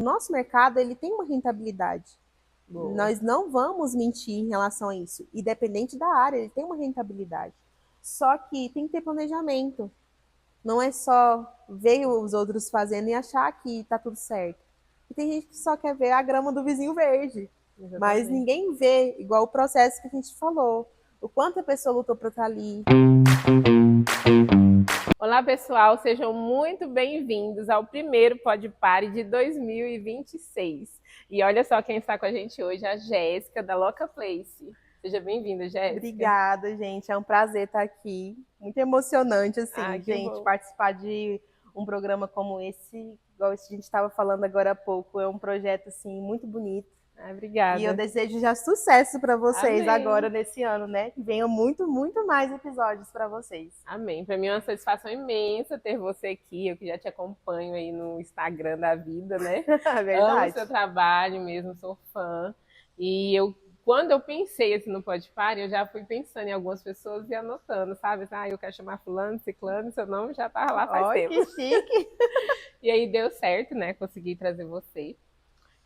O nosso mercado, ele tem uma rentabilidade. Boa. Nós não vamos mentir em relação a isso. Independente da área, ele tem uma rentabilidade. Só que tem que ter planejamento. Não é só ver os outros fazendo e achar que tá tudo certo. E tem gente que só quer ver a grama do vizinho verde. Mas Exatamente. ninguém vê, igual o processo que a gente falou. O quanto a pessoa lutou para estar ali. Olá, pessoal, sejam muito bem-vindos ao primeiro Pod Pare de 2026. E olha só quem está com a gente hoje, a Jéssica, da Loca Place. Seja bem-vinda, Jéssica. Obrigada, gente. É um prazer estar aqui. Muito emocionante, Ah, assim, que gente, bom. participar de um programa como esse. Igual a gente estava falando agora há pouco. É um projeto, assim, muito bonito. Ah, E eu obrigada. desejo já sucesso para vocês agora Amém. nesse ano, né? Que venham muito, muito mais episódios para vocês. Amém. Para mim é uma satisfação imensa ter você aqui. Eu que já te acompanho aí no Instagram da vida, né? É Amo verdade. seu trabalho mesmo, sou fã. E quando eu pensei assim no Pode Pare, eu já fui pensando em algumas pessoas e anotando, sabe? Ah, eu quero chamar fulano, ciclano, seu nome já tá lá faz Olha tempo. que chique. E aí deu certo, né? Consegui trazer você.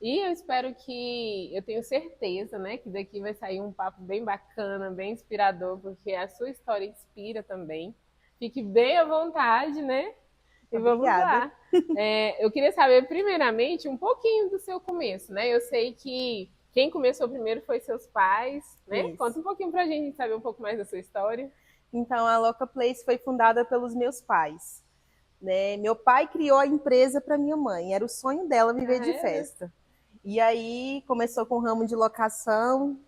E eu espero que, eu tenho certeza, né, que daqui vai sair um papo bem bacana, bem inspirador, porque a sua história inspira também. Fique bem à vontade, né? E vamos Obrigada. lá. Eu queria saber, primeiramente, um pouquinho do seu começo, né? Eu sei que quem começou primeiro foi seus pais, né? Isso. Conta um pouquinho pra gente saber um pouco mais da sua história. Então, a Loca Place foi fundada pelos meus pais. Né? Meu pai criou a empresa para minha mãe. Era o sonho dela viver Ah, de era? festa. E aí começou com o ramo de locação,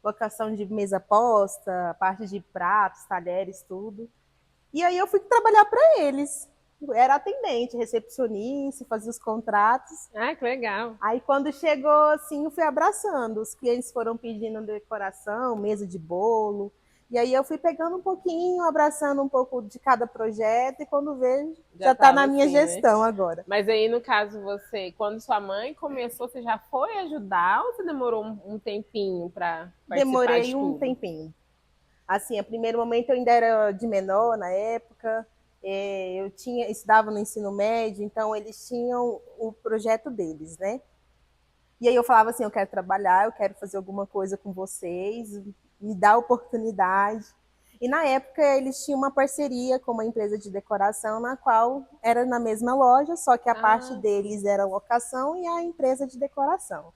locação de mesa posta, parte de pratos, talheres, tudo. E aí eu fui trabalhar para eles. Era atendente, recepcionista, fazia os contratos. Ah, que legal. Aí quando chegou assim, eu fui abraçando. Os clientes foram pedindo decoração, mesa de bolo. E aí eu fui pegando um pouquinho, abraçando um pouco de cada projeto e quando vejo, Já já está estava na minha assim, né? gestão agora. Mas aí, no caso, você, quando sua mãe começou, você já foi ajudar ou você demorou um tempinho para participar Demorei de um tudo? tempinho. Assim, a primeiro momento eu ainda era de menor na época, eu tinha estudava no ensino médio, então eles tinham o projeto deles, né? E aí eu falava assim, eu quero trabalhar, eu quero fazer alguma coisa com vocês, me dá oportunidade. E na época eles tinham uma parceria com uma empresa de decoração na qual era na mesma loja, só que a parte Ah, deles sim. era locação e a empresa de decoração.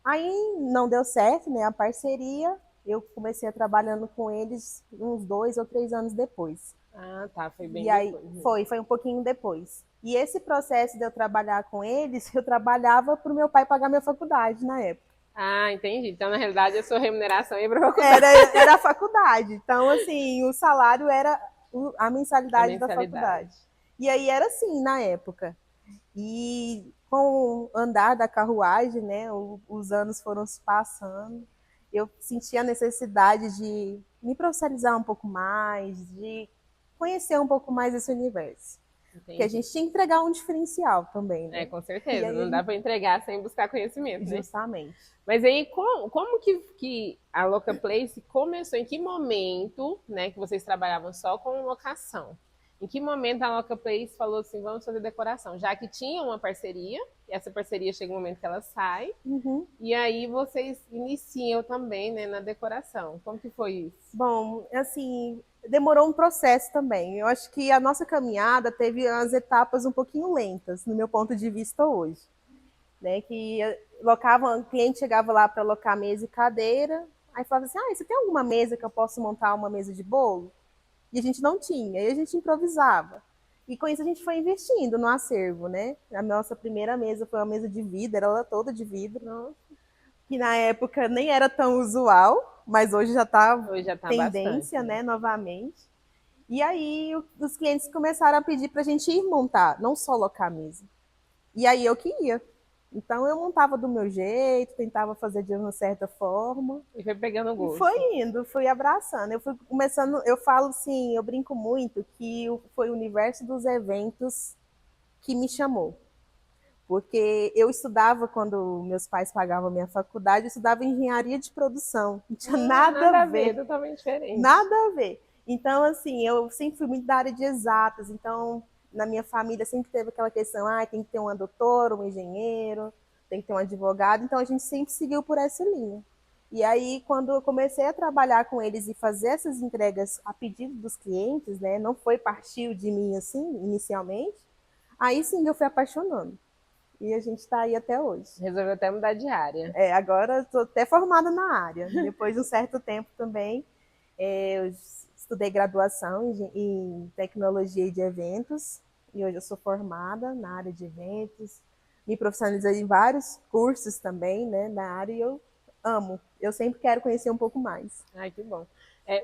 Aí não deu certo, né, a parceria. Eu comecei a trabalhando com eles uns 2 ou 3 anos depois. Ah, tá. Foi bem E aí depois mesmo. foi um pouquinho depois. E esse processo de eu trabalhar com eles, eu trabalhava para o meu pai pagar minha faculdade na época. Ah, entendi. Então, na realidade, a sua remuneração ia para faculdade. Era a faculdade. Então, assim, o salário era a A mensalidade da faculdade. mensalidade. E aí era assim na época. E com o andar da carruagem, né, os anos foram se passando, eu senti a necessidade de me profissionalizar um pouco mais, de conhecer um pouco mais esse universo. Porque a Entendi. gente tinha que entregar um diferencial também, É, né? com E certeza. aí a Não dá gente, para entregar sem buscar conhecimento, né? justamente. Mas aí, como que a Loca Place começou? Em que momento, né, que vocês trabalhavam só com locação? Em que momento a Loca Place falou assim, vamos fazer decoração? Já que tinha uma parceria, e essa parceria chega um momento que ela sai, Uhum. e aí vocês iniciam também, né, na decoração. Como que foi isso? Bom, assim, demorou um processo também. Eu acho que a nossa caminhada teve as etapas um pouquinho lentas, no meu ponto de vista hoje. Né? Que locava, o cliente chegava lá para locar mesa e cadeira, aí falava assim: ah, você tem alguma mesa que eu posso montar uma mesa de bolo? E a gente não tinha, e a gente improvisava. E com isso a gente foi investindo no acervo, né? A nossa primeira mesa foi uma mesa de vidro, ela toda de vidro, Não, que na época nem era tão usual, mas hoje já está hoje já tá bastante, tendência, né? né, novamente. E aí os clientes começaram a pedir para a gente ir montar, não só locar a mesa. E aí eu que ia. Então eu montava do meu jeito, tentava fazer de uma certa forma. E foi pegando E foi gosto. indo, fui abraçando. Eu fui começando, eu falo assim, eu brinco muito que foi o universo dos eventos que me chamou. Porque eu estudava, quando meus pais pagavam a minha faculdade, eu estudava engenharia de produção. Não tinha nada a Nada a ver, ver, totalmente diferente. nada a ver. Então, assim, eu sempre fui muito da área de exatas. Então, na minha família sempre teve aquela questão, tem que ter um doutor, um engenheiro, tem que ter um advogado, então a gente sempre seguiu por essa linha. E aí, quando eu comecei a trabalhar com eles e fazer essas entregas a pedido dos clientes, né, não foi partiu de mim assim, inicialmente, aí sim eu fui apaixonando. E a gente está aí até hoje. Resolveu até mudar de área. Agora estou até formada na área. Depois de um certo tempo também, eu estudei graduação em tecnologia de eventos e hoje eu sou formada na área de eventos. Me profissionalizei em vários cursos também, né, na área e eu amo. Eu sempre quero conhecer um pouco mais. Ai, que bom.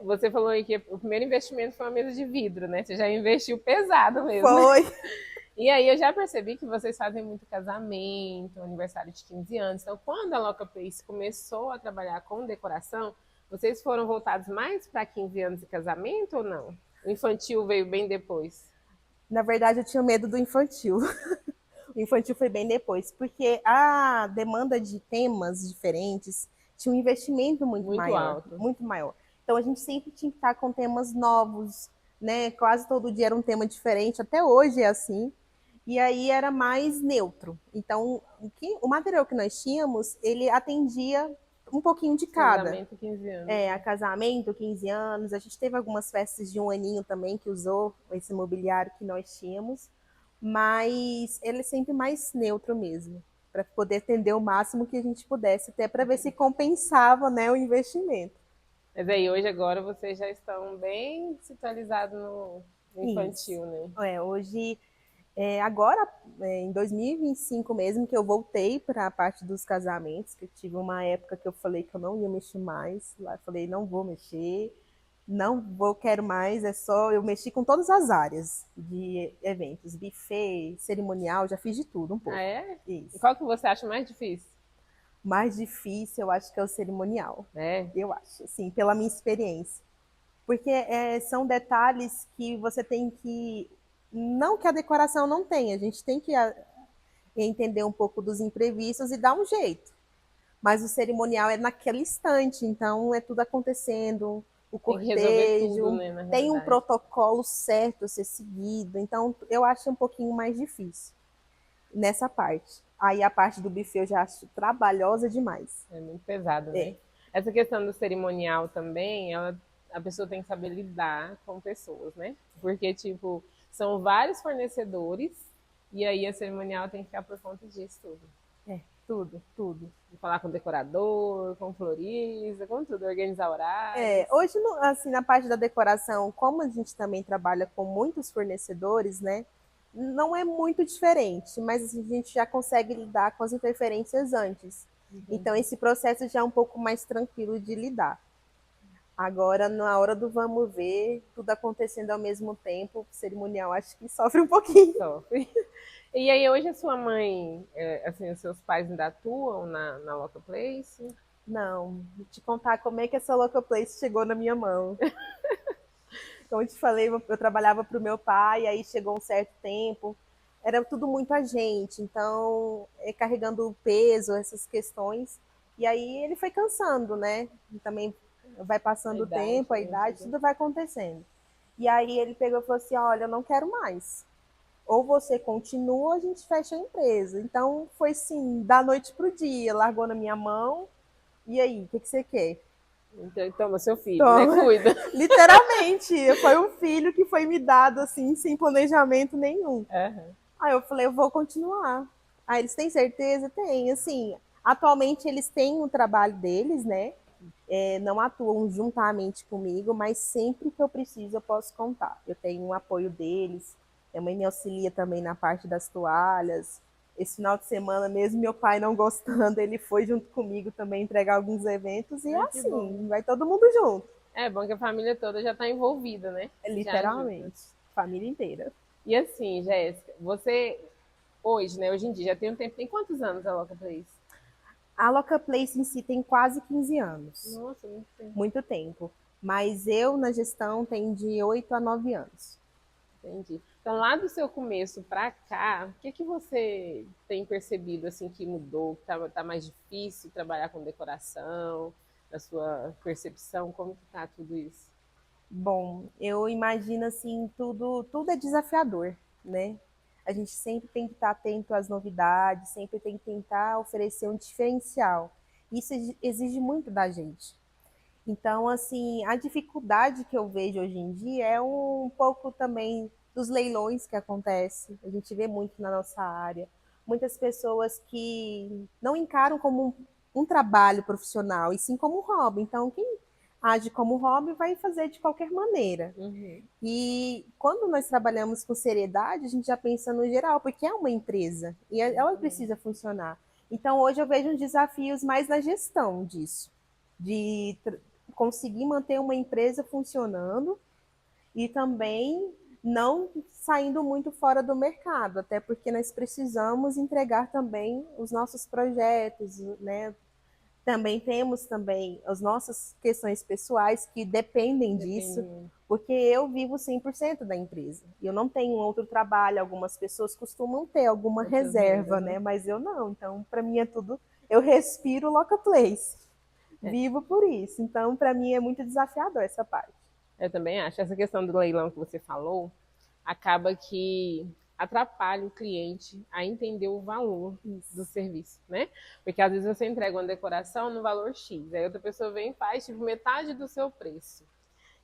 Você falou aí que o primeiro investimento foi uma mesa de vidro, né? Você já investiu pesado mesmo. Foi. E aí eu já percebi que vocês fazem muito casamento, aniversário de 15 anos. Então, quando a Loca Place começou a trabalhar com decoração, vocês foram voltados mais para 15 anos de casamento ou não? O infantil veio bem depois. Na verdade, eu tinha medo do infantil. O infantil foi bem depois, porque a demanda de temas diferentes tinha um investimento muito Muito maior, alto. muito maior. Então a gente sempre tinha que estar com temas novos, né? Quase todo dia era um tema diferente, até hoje é assim. E aí era mais neutro. Então, o material que nós tínhamos, ele atendia um pouquinho de cada. Casamento 15 anos. A casamento, 15 anos. A gente teve algumas festas de um aninho também que usou esse mobiliário que nós tínhamos, mas ele é sempre mais neutro mesmo, para poder atender o máximo que a gente pudesse, até para ver se compensava, né, o investimento. Mas aí hoje agora vocês já estão bem situalizados no Isso. infantil, né? Hoje, agora, em 2025 mesmo, que eu voltei para a parte dos casamentos, que eu tive uma época que eu falei que eu não ia mexer mais, lá eu falei, não vou mexer, não vou, quero mais, é só, eu mexi com todas as áreas de eventos, buffet, cerimonial, já fiz de tudo um Ah, pouco. é? E Isso. qual que você acha mais difícil? Mais difícil, eu acho que é o cerimonial. É? Eu acho, assim, pela minha experiência. Porque são detalhes que você tem que. Não que a decoração não tenha, a gente tem que entender um pouco dos imprevistos e dar um jeito. Mas o cerimonial é naquele instante, então é tudo acontecendo, o Tem que resolver tudo, cortejo, né, na tem um realidade. protocolo certo a ser seguido, então eu acho um pouquinho mais difícil nessa parte. Aí a parte do buffet eu já acho trabalhosa demais. É muito pesado, né? É, Essa questão do cerimonial também, a pessoa tem que saber lidar com pessoas, né? Porque, tipo, são vários fornecedores e aí a cerimonial tem que ficar por conta disso tudo. tudo, tudo. Falar com o decorador, com florista, com tudo, organizar horários. Hoje, assim, na parte da decoração, como a gente também trabalha com muitos fornecedores, né? Não é muito diferente, mas assim, a gente já consegue lidar com as interferências antes. Então, esse processo já é um pouco mais tranquilo de lidar. Agora, na hora do vamos ver, tudo acontecendo ao mesmo tempo, o cerimonial acho que sofre um pouquinho. Sofre. E aí, hoje a sua mãe, assim, os seus pais ainda atuam na Loca Place? Não, vou te contar como é que essa Local Place chegou na minha mão. Como eu te falei, eu trabalhava para o meu pai, aí chegou um certo tempo, era tudo muito a gente, então, carregando o peso, essas questões, e aí ele foi cansando, né? E também vai A passando o idade, tempo, a né? idade, tudo vai acontecendo. E aí ele pegou e falou assim: olha, eu não quero mais. Ou você continua, ou a gente fecha a empresa. Então foi assim, da noite pro dia, largou na minha mão. E aí, o que você quer? Então, toma seu filho, né? Então, Cuida. literalmente, foi um filho que foi me dado assim, sem planejamento nenhum. Uhum. Aí eu falei, eu vou continuar. Aí eles têm certeza? Tem. Assim, atualmente eles têm o trabalho deles, né? Não atuam juntamente comigo, mas sempre que eu preciso eu posso contar. Eu tenho um apoio deles. Minha mãe me auxilia também na parte das toalhas. Esse final de semana, mesmo meu pai não gostando, ele foi junto comigo também entregar alguns eventos e é Ai, que bom. assim, vai todo mundo junto. É bom que a família toda já está envolvida, né? Já ajuda. Literalmente, família inteira. E assim, Jéssica, você hoje, né? Hoje em dia, já tem um tempo. Tem quantos anos a Loca Place? A Loca Place em si tem quase 15 anos, Nossa, muito tempo. muito tempo. Mas eu, na gestão, tenho de 8 a 9 anos. Entendi. Então, lá do seu começo para cá, o que que você tem percebido assim que mudou, que tá mais difícil trabalhar com decoração, na sua percepção, como que tá tudo isso? Bom, eu imagino assim, tudo é desafiador. né? A gente sempre tem que estar atento às novidades, sempre tem que tentar oferecer um diferencial. Isso exige muito da gente. Então, assim, a dificuldade que eu vejo hoje em dia é um pouco também dos leilões que acontece. A gente vê muito na nossa área. Muitas pessoas que não encaram como um trabalho profissional, e sim como um hobby. Então, quem age como hobby vai fazer de qualquer maneira. Uhum. E quando nós trabalhamos com seriedade, a gente já pensa no geral, porque é uma empresa e ela precisa funcionar. Então, hoje eu vejo uns desafios mais na gestão disso, de conseguir manter uma empresa funcionando e também não saindo muito fora do mercado, até porque nós precisamos entregar também os nossos projetos, né? Também temos também as nossas questões pessoais que dependem disso, Depende. porque eu vivo 100% da empresa. Eu não tenho outro trabalho, algumas pessoas costumam ter alguma Outras reserva, rendas, né? né? Mas eu não. Então, para mim é tudo, eu respiro local place. É, Vivo por isso. Então, para mim é muito desafiador essa parte. eu também acho. Essa questão do leilão que você falou acaba que atrapalha o cliente a entender o valor do Isso. serviço, né? Porque às vezes você entrega uma decoração no valor X, aí outra pessoa vem e faz tipo metade do seu preço.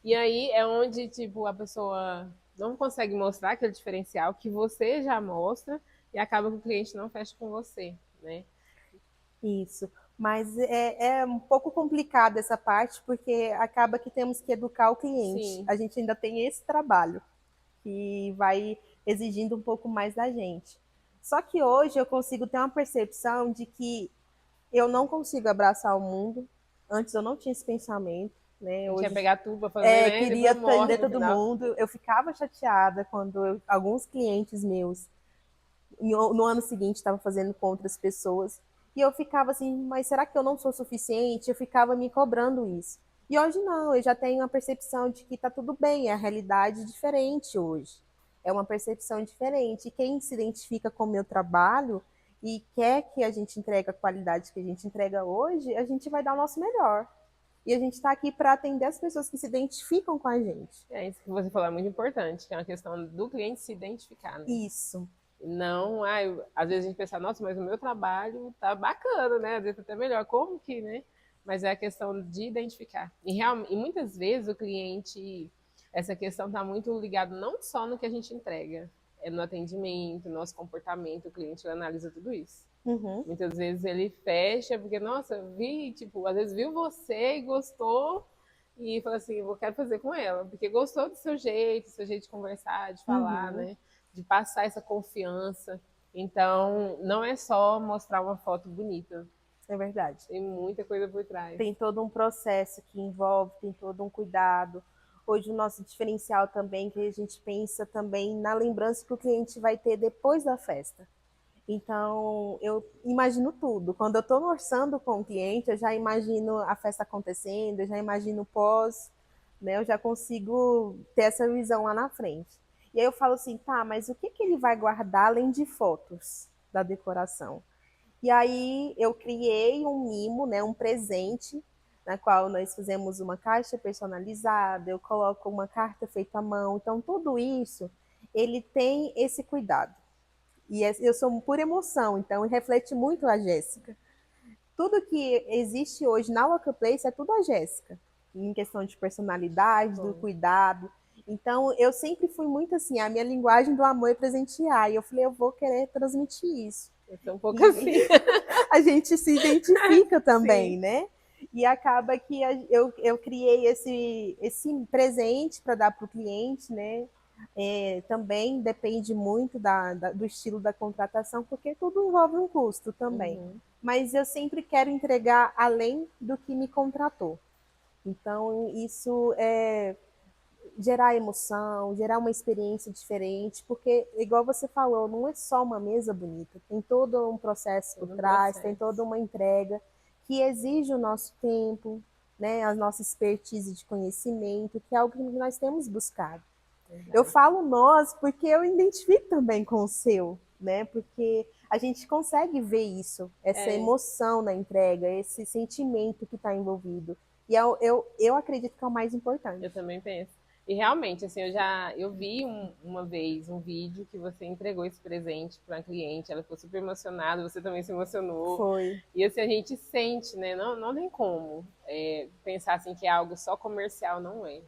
E aí é onde tipo a pessoa não consegue mostrar aquele diferencial que você já mostra e acaba que o cliente não fecha com você, né? Isso. Mas é um pouco complicado essa parte, porque acaba que temos que educar o cliente. Sim, A gente ainda tem esse trabalho, que vai exigindo um pouco mais da gente. Só que hoje eu consigo ter uma percepção de que eu não consigo abraçar o mundo. Antes eu não tinha esse pensamento, né? a gente ia Hoje pegar tudo para fazer, né? E queria depois morre atender no todo final. mundo. Eu ficava chateada quando alguns clientes meus no ano seguinte estavam fazendo com outras pessoas. E eu ficava assim, mas será que eu não sou suficiente? Eu ficava me cobrando isso. E hoje não, eu já tenho a percepção de que está tudo bem, é a realidade diferente hoje. É uma percepção diferente. E quem se identifica com o meu trabalho e quer que a gente entregue a qualidade que a gente entrega hoje, a gente vai dar o nosso melhor. E a gente está aqui para atender as pessoas que se identificam com a gente. É isso que você falou, é muito importante, que é uma questão do cliente se identificar, né? Isso, Não, às vezes a gente pensa, nossa, mas o meu trabalho tá bacana, né? Às vezes até melhor. Como que, né? Mas é a questão de identificar. E muitas vezes o cliente, essa questão está muito ligada não só no que a gente entrega, é no atendimento, no nosso comportamento, o cliente analisa tudo isso. uhum, Muitas vezes ele fecha, porque, nossa, vi, tipo, às vezes viu você e gostou, e fala assim, eu quero fazer com ela, porque gostou do seu jeito de conversar, de falar, uhum, né? De passar essa confiança. Então, não é só mostrar uma foto bonita, é verdade. tem muita coisa por trás. Tem todo um processo que envolve, tem todo um cuidado. Hoje o nosso diferencial também, que a gente pensa também na lembrança que o cliente vai ter depois da festa. Então, eu imagino tudo. Quando eu estou orçando com o cliente, eu já imagino a festa acontecendo, eu já imagino o pós, né? Eu já consigo ter essa visão lá na frente. E aí eu falo assim, tá, mas o que, que ele vai guardar além de fotos da decoração? E aí eu criei um mimo, né, um presente, na qual nós fizemos uma caixa personalizada, eu coloco uma carta feita à mão. Então, tudo isso, ele tem esse cuidado. E eu sou por emoção, então reflete muito a Jéssica. Tudo que existe hoje na Workplace é tudo a Jéssica, em questão de personalidade, do Bom, cuidado. Então, eu sempre fui muito assim, a minha linguagem do amor é presentear. E eu falei, eu vou querer transmitir isso. eu sou um pouco E assim. a gente se identifica também, Sim. né? E acaba que eu criei esse presente para dar para o cliente, né? Também depende muito do estilo da contratação, porque tudo envolve um custo também. Uhum. Mas eu sempre quero entregar além do que me contratou. Então, isso é gerar emoção, gerar uma experiência diferente, porque, igual você falou, não é só uma mesa bonita, tem todo um processo por Todo um trás, tem toda processo. uma entrega que exige o nosso tempo, né, a nossa expertise de conhecimento, que é algo que nós temos buscado. Eu Verdade. falo nós porque eu identifico também com o seu, né, porque a gente consegue ver isso, essa É, emoção na entrega, esse sentimento que está envolvido. E eu acredito que é o mais eu importante. também penso. E realmente, assim, eu vi uma vez um vídeo que você entregou esse presente para uma cliente, ela ficou super emocionada, você também se emocionou. Foi. E assim, a gente sente, né? Não tem como pensar assim que é algo só comercial, não é.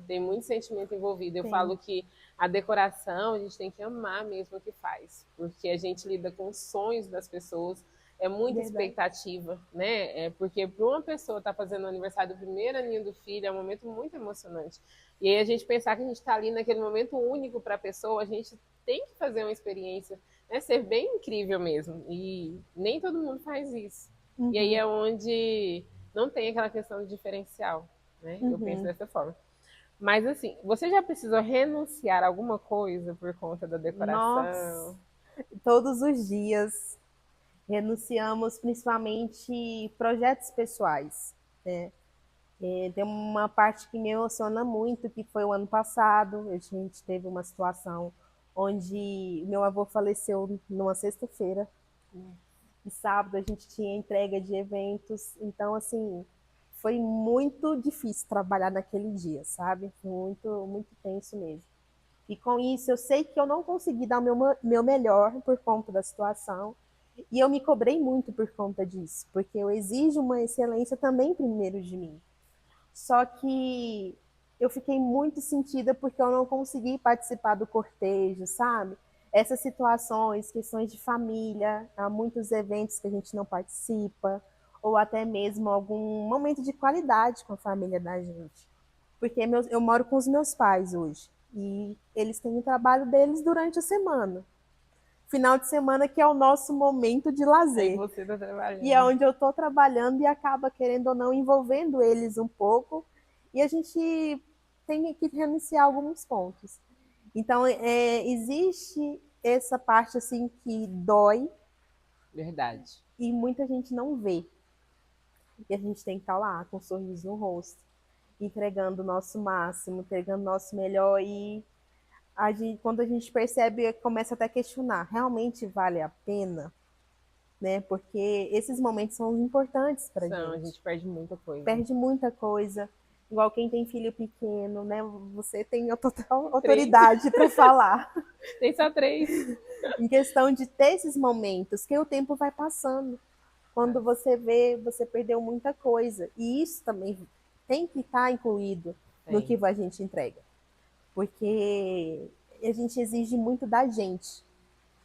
Tem muito sentimento envolvido. Eu Tem. falo que a decoração a gente tem que amar mesmo o que faz, porque a gente lida com os sonhos das pessoas, é muita Verdade. expectativa, né? Porque para uma pessoa estar fazendo o aniversário do primeiro aninho do filho é um momento muito emocionante. E aí a gente pensar que a gente está ali naquele momento único para a pessoa, a gente tem que fazer uma experiência, né? Ser bem incrível mesmo. E nem todo mundo faz isso. E aí Uhum. é onde não tem aquela questão do diferencial, né? Eu penso Uhum. dessa forma. Mas assim, você já precisou renunciar a alguma coisa por conta da Nossa, decoração? todos os dias renunciamos principalmente projetos pessoais, né? Tem uma parte que me emociona muito, que foi o ano passado. A gente teve uma situação onde meu avô faleceu numa sexta-feira e sábado a gente tinha entrega de eventos. Então, assim, foi muito difícil trabalhar naquele dia, sabe? Muito, muito tenso mesmo. E com isso, eu sei que eu não consegui dar o meu melhor por conta da situação. E eu me cobrei muito por conta disso, porque eu exijo uma excelência também primeiro de mim. Só que eu fiquei muito sentida porque eu não consegui participar do cortejo, sabe? Essas situações, questões de família, há muitos eventos que a gente não participa, ou até mesmo algum momento de qualidade com a família da gente. Porque eu moro com os meus pais hoje e eles têm o trabalho deles durante a semana. Final de semana que é o nosso momento de Aí lazer. você está E é trabalhando. onde eu estou trabalhando e acaba, querendo ou não, envolvendo eles um pouco. E a gente tem que renunciar alguns pontos. Então, existe essa parte assim que dói Verdade. e muita gente não vê. E a gente tem que estar lá com um sorriso no rosto, entregando o nosso máximo, entregando o nosso melhor. E quando a gente percebe, começa até a questionar: realmente vale a pena? Né? Porque esses momentos são importantes para a São, a gente. gente perde muita coisa. Perde muita coisa. Igual quem tem filho pequeno, né? Você tem a total Três? autoridade para falar Tem só três. em questão de ter esses momentos, que o tempo vai passando. Quando você vê, você perdeu muita coisa. E isso também tem que estar incluído no que Tem. a gente entrega. Porque a gente exige muito da gente.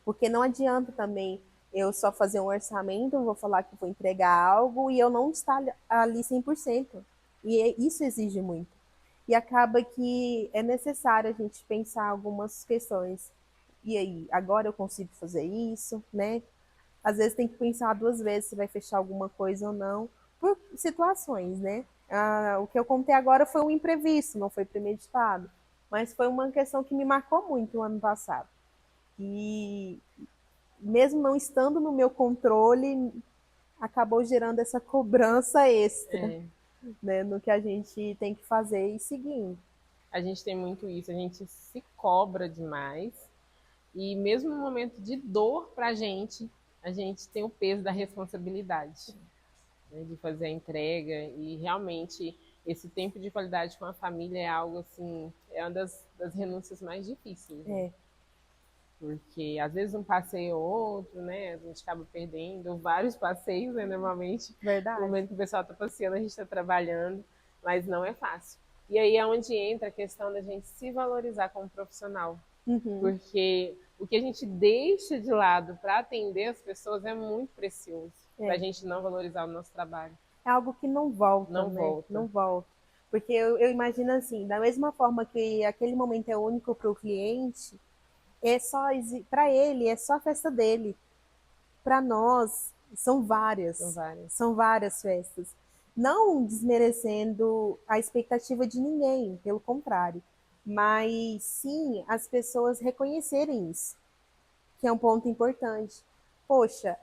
Porque não adianta também eu só fazer um orçamento, vou falar que vou entregar algo e eu não estar ali 100%. E isso exige muito. E acaba que é necessário a gente pensar algumas questões. E aí, agora eu consigo fazer isso, né? Às vezes tem que pensar duas vezes se vai fechar alguma coisa ou não, por situações, né? O que eu contei agora foi um imprevisto, não foi premeditado. Mas foi uma questão que me marcou muito o ano passado. E mesmo não estando no meu controle, acabou gerando essa cobrança extra, É. né, no que a gente tem que fazer e seguindo. A gente tem muito isso, a gente se cobra demais. E mesmo no momento de dor para a gente tem o peso da responsabilidade, né, de fazer a entrega. E realmente esse tempo de qualidade com a família é algo assim, é uma das renúncias mais difíceis, né? É, Porque às vezes um passeio ou outro, né? A gente acaba perdendo vários passeios, né? Normalmente, no verdade. momento que o pessoal está passeando, a gente está trabalhando, mas não é fácil. E aí é onde entra a questão da gente se valorizar como profissional. Uhum. Porque o que a gente deixa de lado para atender as pessoas é muito precioso, para a É. gente não valorizar o nosso trabalho. É algo que não volta, Não né? volta. Não volta. Porque eu imagino assim, da mesma forma que aquele momento é único para o cliente, é só para ele, é só a festa dele. Para nós, São várias. são várias festas. Não desmerecendo a expectativa de ninguém, pelo contrário. Mas sim as pessoas reconhecerem isso, que é um ponto importante. Poxa,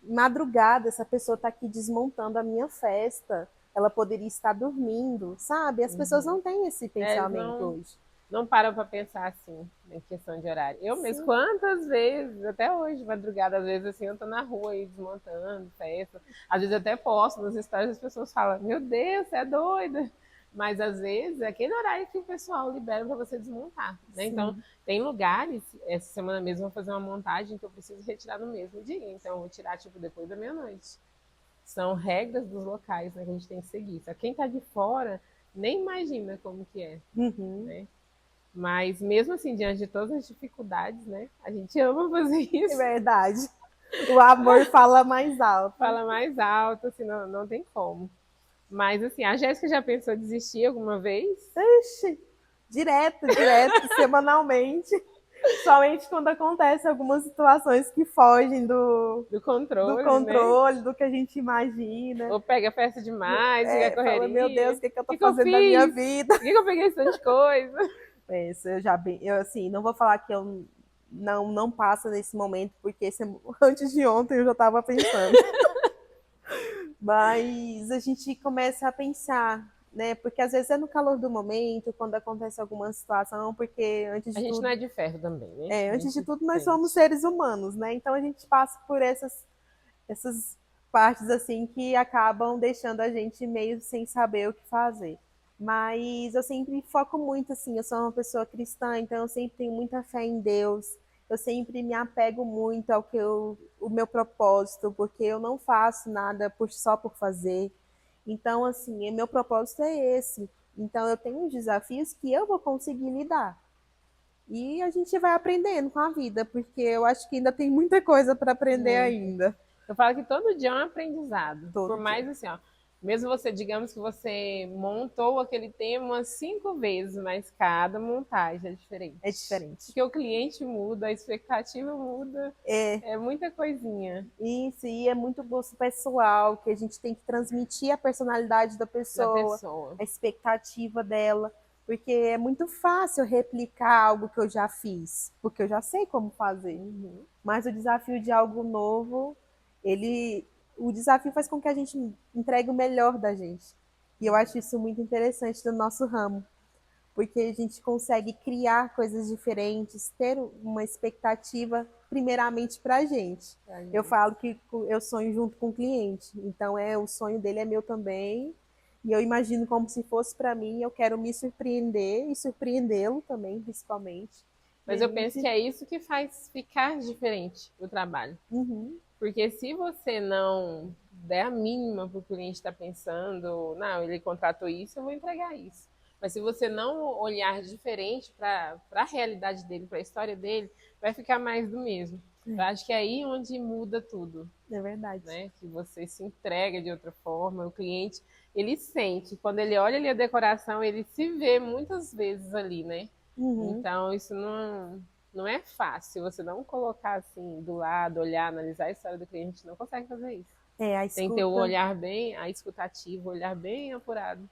madrugada essa pessoa está aqui desmontando a minha festa, ela poderia estar dormindo, sabe? As pessoas Uhum. não têm esse Eles pensamento hoje. não param para pensar assim, em questão de horário. Eu mesmo, Sim, quantas vezes, até hoje, madrugada, às vezes assim, eu tô na rua aí desmontando festa. Às vezes até posto nos stories, as pessoas falam, meu Deus, você é doida. Mas às vezes é aquele horário que o pessoal libera para você desmontar, né? Então, Sim. tem lugares, essa semana mesmo eu vou fazer uma montagem que eu preciso retirar no mesmo dia, então eu vou tirar tipo depois da meia-noite. São regras dos locais, né, que a gente tem que seguir. Só quem está de fora nem imagina como que é, Uhum. né? Mas mesmo assim, diante de todas as dificuldades, né, a gente ama fazer É isso. verdade. O amor fala mais alto. Fala mais alto, assim, não tem como. Mas assim, a Jéssica já pensou em desistir alguma vez? Ixi, direto, direto, semanalmente. Somente quando acontece algumas situações que fogem Do do controle, né? controle, do que a gente imagina. Ou pega festa demais, fica Fala, meu Deus, correria. o que, que eu O tô que, que eu fazendo da minha fiz? vida? Por que, que eu peguei esse tanto de coisa? Isso, eu assim, não vou falar que eu não passa nesse momento, porque antes de ontem eu já estava pensando. Mas a gente começa a pensar, né? Porque às vezes é no calor do momento, quando acontece alguma situação, porque A gente não é de ferro também, né? A antes de gente tudo nós somos sente. seres humanos, né? Então a gente passa por essas partes assim que acabam deixando a gente meio sem saber o que fazer. Mas eu sempre foco muito assim, eu sou uma pessoa cristã, então eu sempre tenho muita fé em Deus. Eu sempre me apego muito o meu propósito, porque eu não faço nada só por fazer. Então, assim, o meu propósito é esse. Então, eu tenho desafios que eu vou conseguir lidar. E a gente vai aprendendo com a vida, porque eu acho que ainda tem muita coisa para aprender Muito. ainda. Eu falo que todo dia é um aprendizado. Por Todo dia. mais assim, ó, mesmo você, digamos que você montou aquele tema umas 5 vezes, mas cada montagem é É diferente. diferente. Porque o cliente muda, a expectativa muda, É é muita coisinha isso, e é muito gosto pessoal, que a gente tem que transmitir a personalidade da da pessoa, pessoa. a expectativa dela, porque é muito fácil replicar algo que eu já fiz, porque eu já sei como fazer. Uhum. Mas o desafio de algo novo, ele, o desafio faz com que a gente entregue o melhor da gente. E eu acho isso muito interessante no nosso ramo, porque a gente consegue criar coisas diferentes, ter uma expectativa primeiramente para a gente. Pra Eu gente. falo que eu sonho junto com o cliente, então o sonho dele é meu também, e eu imagino como se fosse para mim, eu quero me surpreender e surpreendê-lo também, principalmente. E Mas a eu penso que gente. é isso que faz ficar diferente o trabalho. Uhum, Porque se você não der a mínima para o cliente estar pensando, não, ele contratou isso, eu vou entregar isso. Mas se você não olhar diferente para a realidade dele, para a história dele, vai ficar mais do mesmo. Eu acho que é aí onde muda tudo, é verdade. né? Que você se entrega de outra forma, o cliente, ele sente, quando ele olha ali a decoração, ele se vê muitas vezes ali, né? Uhum. Então, isso não é fácil. Você não colocar assim do lado, olhar, analisar a história do cliente, não consegue fazer isso. A Tem que ter o escuta. olhar bem, a escutativa, o olhar bem apurado.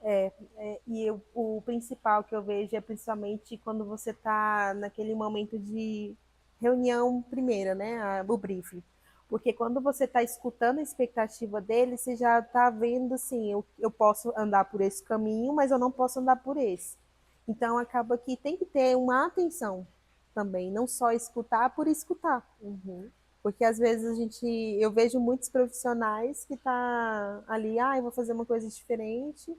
E o principal que eu vejo é principalmente quando você está naquele momento de reunião primeira, né? O briefing. Porque quando você está escutando a expectativa dele, você já está vendo assim, eu posso andar por esse caminho, mas eu não posso andar por esse. Então acaba que tem que ter uma atenção também, não só escutar por escutar. Uhum. Porque às vezes eu vejo muitos profissionais que tá ali, eu vou fazer uma coisa diferente,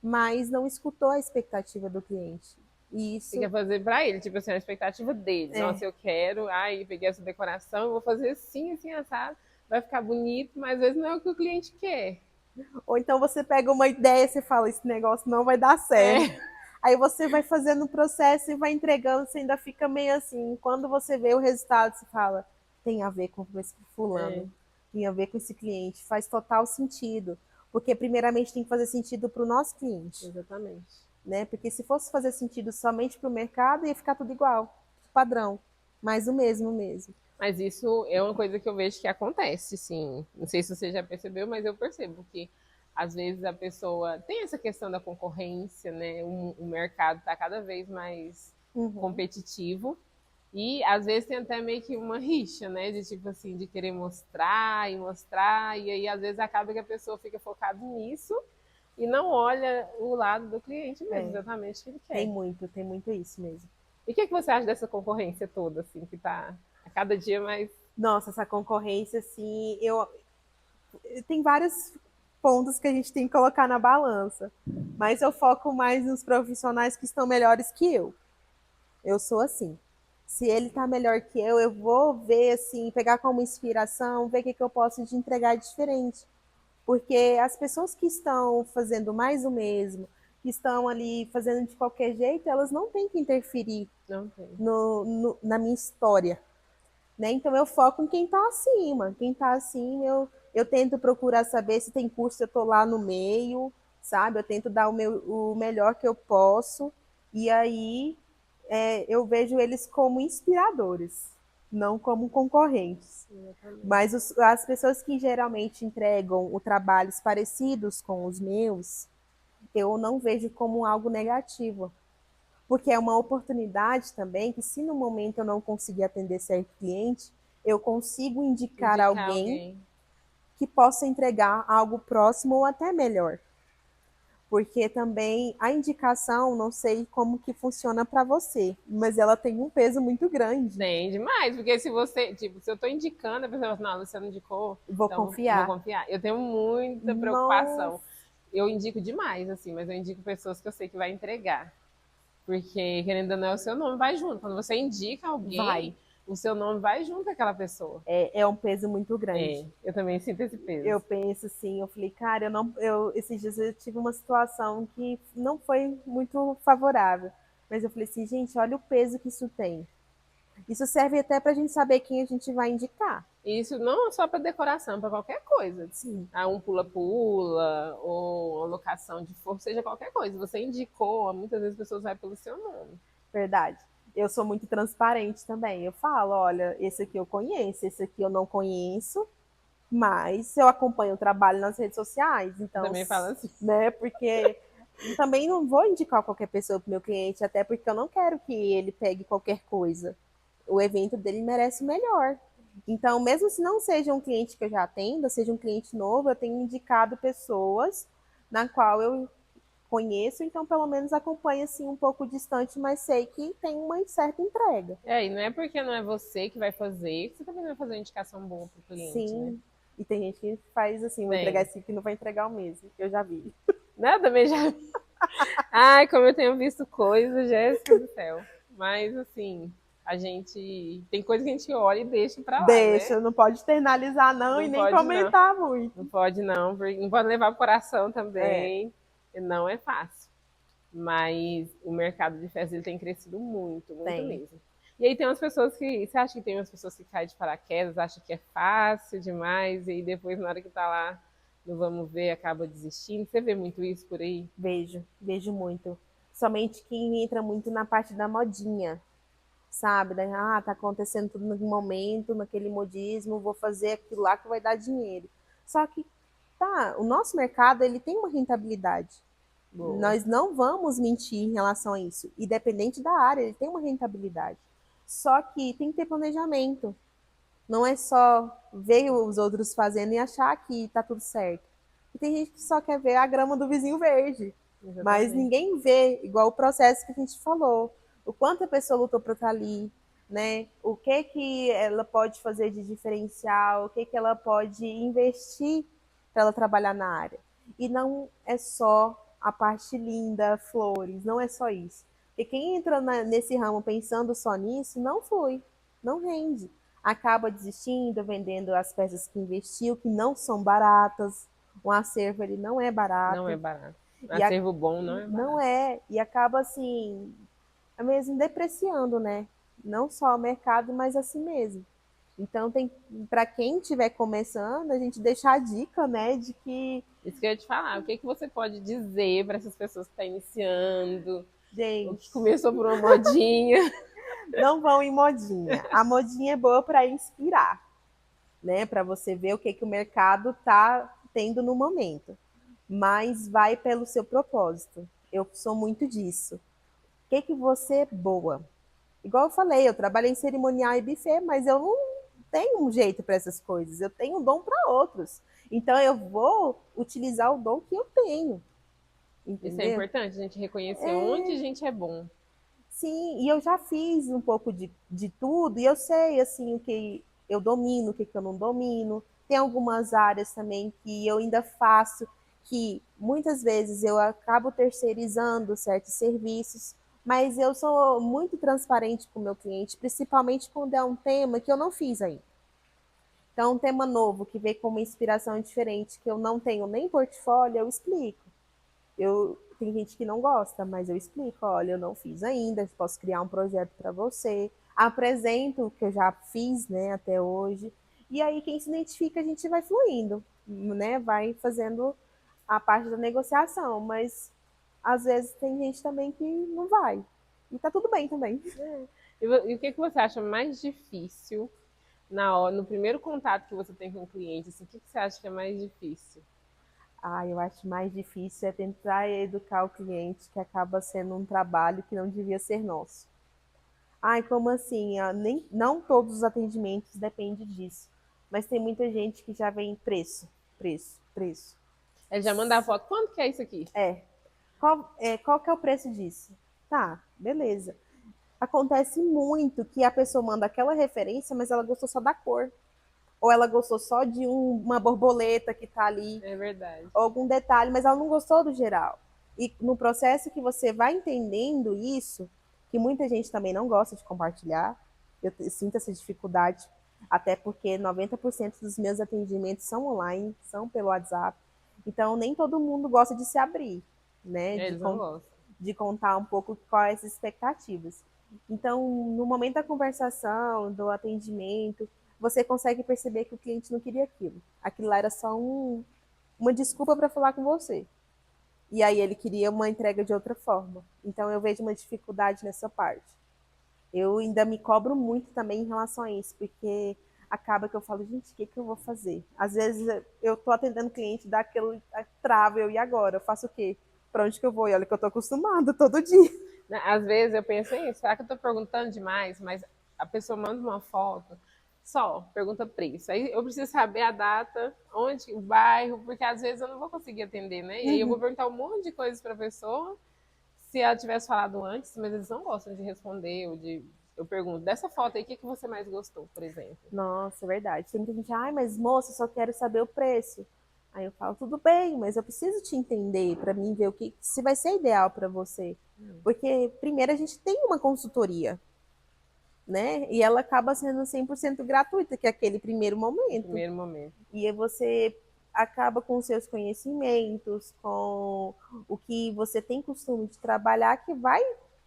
mas não escutou a expectativa do cliente. E Você isso quer fazer para ele, tipo assim, a expectativa dele. é. Nossa, eu quero, ai, peguei essa decoração, eu vou fazer assim, assim, assado. Vai ficar bonito, mas às vezes não é o que o cliente quer. Ou então você pega uma ideia e você fala, esse negócio não vai dar certo. É, Aí você vai fazendo o processo e vai entregando, você ainda fica meio assim. Quando você vê o resultado, você fala, tem a ver com esse é, fulano, tem a ver com esse cliente, faz total sentido. Porque primeiramente tem que fazer sentido para o nosso cliente. exatamente. Né? Porque se fosse fazer sentido somente para o mercado, ia ficar tudo igual, padrão, mas o mesmo mesmo. Mas isso é uma coisa que eu vejo que acontece, sim. Não sei se você já percebeu, mas eu percebo que às vezes a pessoa tem essa questão da concorrência, né? O mercado está cada vez mais Uhum. competitivo e às vezes tem até meio que uma rixa, né? De tipo assim, de querer mostrar, e aí às vezes acaba que a pessoa fica focada nisso e não olha o lado do cliente mesmo, É, exatamente o que ele quer. tem muito isso mesmo. E o que, é que você acha dessa concorrência toda, assim, que está a cada dia mais. Nossa, essa concorrência, assim, tem vários pontos que a gente tem que colocar na balança. Mas eu foco mais nos profissionais que estão melhores que eu. Eu sou assim. Se ele está melhor que eu vou ver, assim, pegar como inspiração, ver o que eu posso te entregar diferente. Porque as pessoas que estão fazendo mais o mesmo, que estão ali fazendo de qualquer jeito, elas não têm que interferir Não tem. na minha história. Né? Então eu foco em quem está acima. Quem está acima, eu tento procurar saber se tem curso, eu estou lá no meio, sabe? Eu tento dar o melhor que eu posso. E aí eu vejo eles como inspiradores, não como concorrentes. Exatamente. Mas as pessoas que geralmente entregam o trabalhos parecidos com os meus, eu não vejo como algo negativo. Porque é uma oportunidade também que, se no momento eu não conseguir atender certo cliente, eu consigo indicar Indicar alguém alguém. que possa entregar algo próximo ou até melhor. Porque também a indicação, não sei como que funciona para você, mas ela tem um peso muito grande. Tem demais, porque se você, tipo, se eu tô indicando, a pessoa fala, não, a Luciana indicou, Vou então vou confiar. confiar. Eu tenho muita Nossa, preocupação. Eu indico demais, assim, mas eu indico pessoas que eu sei que vai entregar. Porque, querendo ou não, o seu nome vai junto. Quando você indica alguém, vai. o seu nome vai junto àquela pessoa. É um peso muito É, grande. eu também sinto esse peso. Eu penso assim, eu falei, cara, esses dias eu tive uma situação que não foi muito favorável. Mas eu falei assim, gente, olha o peso que isso tem. Isso serve até para a gente saber quem a gente vai indicar. E isso não só para decoração, para qualquer coisa. Sim, Ah, um pula-pula, ou uma locação de força, seja qualquer coisa. Você indicou, muitas vezes as pessoas vão pelo seu nome. verdade. Eu sou muito transparente também. Eu falo, olha, esse aqui eu conheço, esse aqui eu não conheço, mas eu acompanho o trabalho nas redes sociais, Eu então, também falo assim. né, porque também não vou indicar qualquer pessoa para o meu cliente, até porque eu não quero que ele pegue qualquer coisa. O evento dele merece o melhor. Então, mesmo se não seja um cliente que eu já atenda, seja um cliente novo, eu tenho indicado pessoas na qual eu conheço, então pelo menos acompanho assim um pouco distante, mas sei que tem uma certa entrega. É, e não é porque não é você que vai fazer, que você também vai fazer uma indicação boa para o cliente, né? Sim, e tem gente que faz assim, vou entregar Tem. esse aqui e não vai entregar o mesmo, eu já vi. Né? Eu também já. Ai, como eu tenho visto coisas, Jéssica do céu. Mas, assim, a gente. Tem coisa que a gente olha e deixa pra lá, né? Deixa, não pode externalizar não e Não nem pode, não. comentar muito. Não pode, não. Não pode levar pro coração É, também. Não é fácil. Mas o mercado de festas ele tem crescido muito, muito tem. mesmo. E aí tem umas pessoas que. Você acha que tem umas pessoas que caem de paraquedas, acham que é fácil demais, e aí depois, na hora que tá lá, não vamos ver, acaba desistindo. Você vê muito isso por aí? Vejo muito. Somente quem entra muito na parte da modinha, sabe? Tá acontecendo tudo no momento, naquele modismo, vou fazer aquilo lá que vai dar dinheiro. Só que, tá, o nosso mercado, ele tem uma rentabilidade. Boa. Nós não vamos mentir em relação a isso. Independente da área, ele tem uma rentabilidade. Só que tem que ter planejamento. Não é só ver os outros fazendo e achar que tá tudo certo. E tem gente que só quer ver a grama do vizinho verde. Mas Exatamente. ninguém vê, igual o processo que a gente falou. O quanto a pessoa lutou para estar ali, né? O que ela pode fazer de diferencial, o que ela pode investir para ela trabalhar na área. E não é só a parte linda, flores, não é só isso. Porque quem entra nesse ramo pensando só nisso, não foi, não rende. Acaba desistindo, vendendo as peças que investiu, que não são baratas. O acervo ele não é Não é barato. barato. E a, Acervo bom não é não barato. é, e acaba assim, mesmo depreciando, né? Não só o mercado, mas a si mesmo. Então tem para quem estiver começando, a gente deixar a dica, né, de que, Isso que eu ia te falar. O que, que você pode dizer para essas pessoas que estão iniciando, ou que gente, começou por uma modinha? não vão em modinha. A modinha é boa para inspirar, né, para você ver o que o mercado está tendo no momento. Mas vai pelo seu propósito. Eu sou muito disso. O que você é boa? Igual eu falei, eu trabalhei em cerimonial e buffet, mas eu não tenho um jeito para essas coisas. Eu tenho um dom para outros. Então eu vou utilizar o dom que eu tenho, Isso é entendeu? importante, a gente reconhecer onde a gente é bom. Sim, e eu já fiz um pouco de tudo, e eu sei assim o que eu domino, o que eu não domino. Tem algumas áreas também que eu ainda faço, que muitas vezes eu acabo terceirizando certos serviços, mas eu sou muito transparente com o meu cliente, principalmente quando é um tema que eu não fiz ainda. Então, um tema novo que veio com uma inspiração diferente, que eu não tenho nem portfólio, eu explico. Tem gente que não gosta, mas eu explico, olha, eu não fiz ainda, posso criar um projeto para você, apresento o que eu já fiz, né, até hoje, e aí quem se identifica a gente vai fluindo, né, vai fazendo a parte da negociação, mas às vezes tem gente também que não vai, e tá tudo bem também. E o que você acha mais difícil no primeiro contato que você tem com o cliente? Assim, o que você acha que é mais difícil? Eu acho mais difícil é tentar educar o cliente, que acaba sendo um trabalho que não devia ser nosso. Como assim? Nem todos os atendimentos dependem disso. Mas tem muita gente que já vem preço, preço, preço. Ele já manda a foto. Quanto que é isso aqui? Qual que é o preço disso? Tá, beleza. Acontece muito que a pessoa manda aquela referência, mas ela gostou só da cor. Ou ela gostou só de uma borboleta que tá ali, É verdade. ou algum detalhe, mas ela não gostou do geral. E no processo que você vai entendendo isso, que muita gente também não gosta de compartilhar, eu sinto essa dificuldade, até porque 90% dos meus atendimentos são online, são pelo WhatsApp, então nem todo mundo gosta de se abrir, né, Eles não gostam. de contar um pouco quais as expectativas. Então, no momento da conversação, do atendimento, você consegue perceber que o cliente não queria aquilo. Aquilo lá era só uma desculpa para falar com você. E aí ele queria uma entrega de outra forma. Então eu vejo uma dificuldade nessa parte. Eu ainda me cobro muito também em relação a isso, porque acaba que eu falo, gente, o que eu vou fazer? Às vezes eu tô atendendo cliente, dá aquele trava, e agora? Eu faço o quê? Para onde que eu vou? E olha que eu tô acostumada todo dia. Às vezes eu penso, será que eu tô perguntando demais? Mas a pessoa manda uma foto, só pergunta preço. Aí eu preciso saber a data, onde, o bairro, porque às vezes eu não vou conseguir atender, né? E aí eu vou perguntar um monte de coisas para a pessoa, se ela tivesse falado antes, mas eles não gostam de responder, eu pergunto, dessa foto aí, o que você mais gostou, por exemplo? Nossa, é verdade. Tem muita gente, mas moça, eu só quero saber o preço. Aí eu falo, tudo bem, mas eu preciso te entender para mim ver o que se vai ser ideal para você. Porque primeiro a gente tem uma consultoria, né? E ela acaba sendo 100% gratuita, que é aquele primeiro momento. Primeiro momento. E aí você acaba com os seus conhecimentos, com o que você tem costume de trabalhar, que vai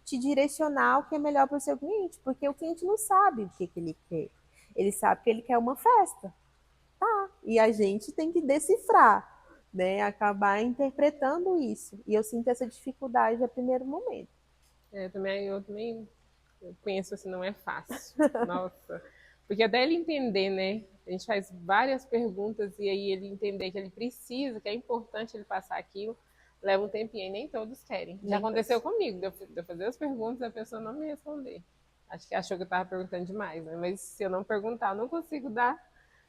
te direcionar o que é melhor para o seu cliente, porque o cliente não sabe o que ele quer. Ele sabe que ele quer uma festa. Tá. E a gente tem que decifrar, né? Acabar interpretando isso. E eu sinto essa dificuldade a primeiro momento. Eu também conheço assim, não é fácil. Nossa. Porque até ele entender, né? A gente faz várias perguntas e aí ele entender que ele precisa, que é importante ele passar aquilo, leva um tempinho e nem todos querem. Já aconteceu comigo, de eu fazer as perguntas e a pessoa não me responder. Acho que achou que eu estava perguntando demais, né? Mas se eu não perguntar, eu não consigo dar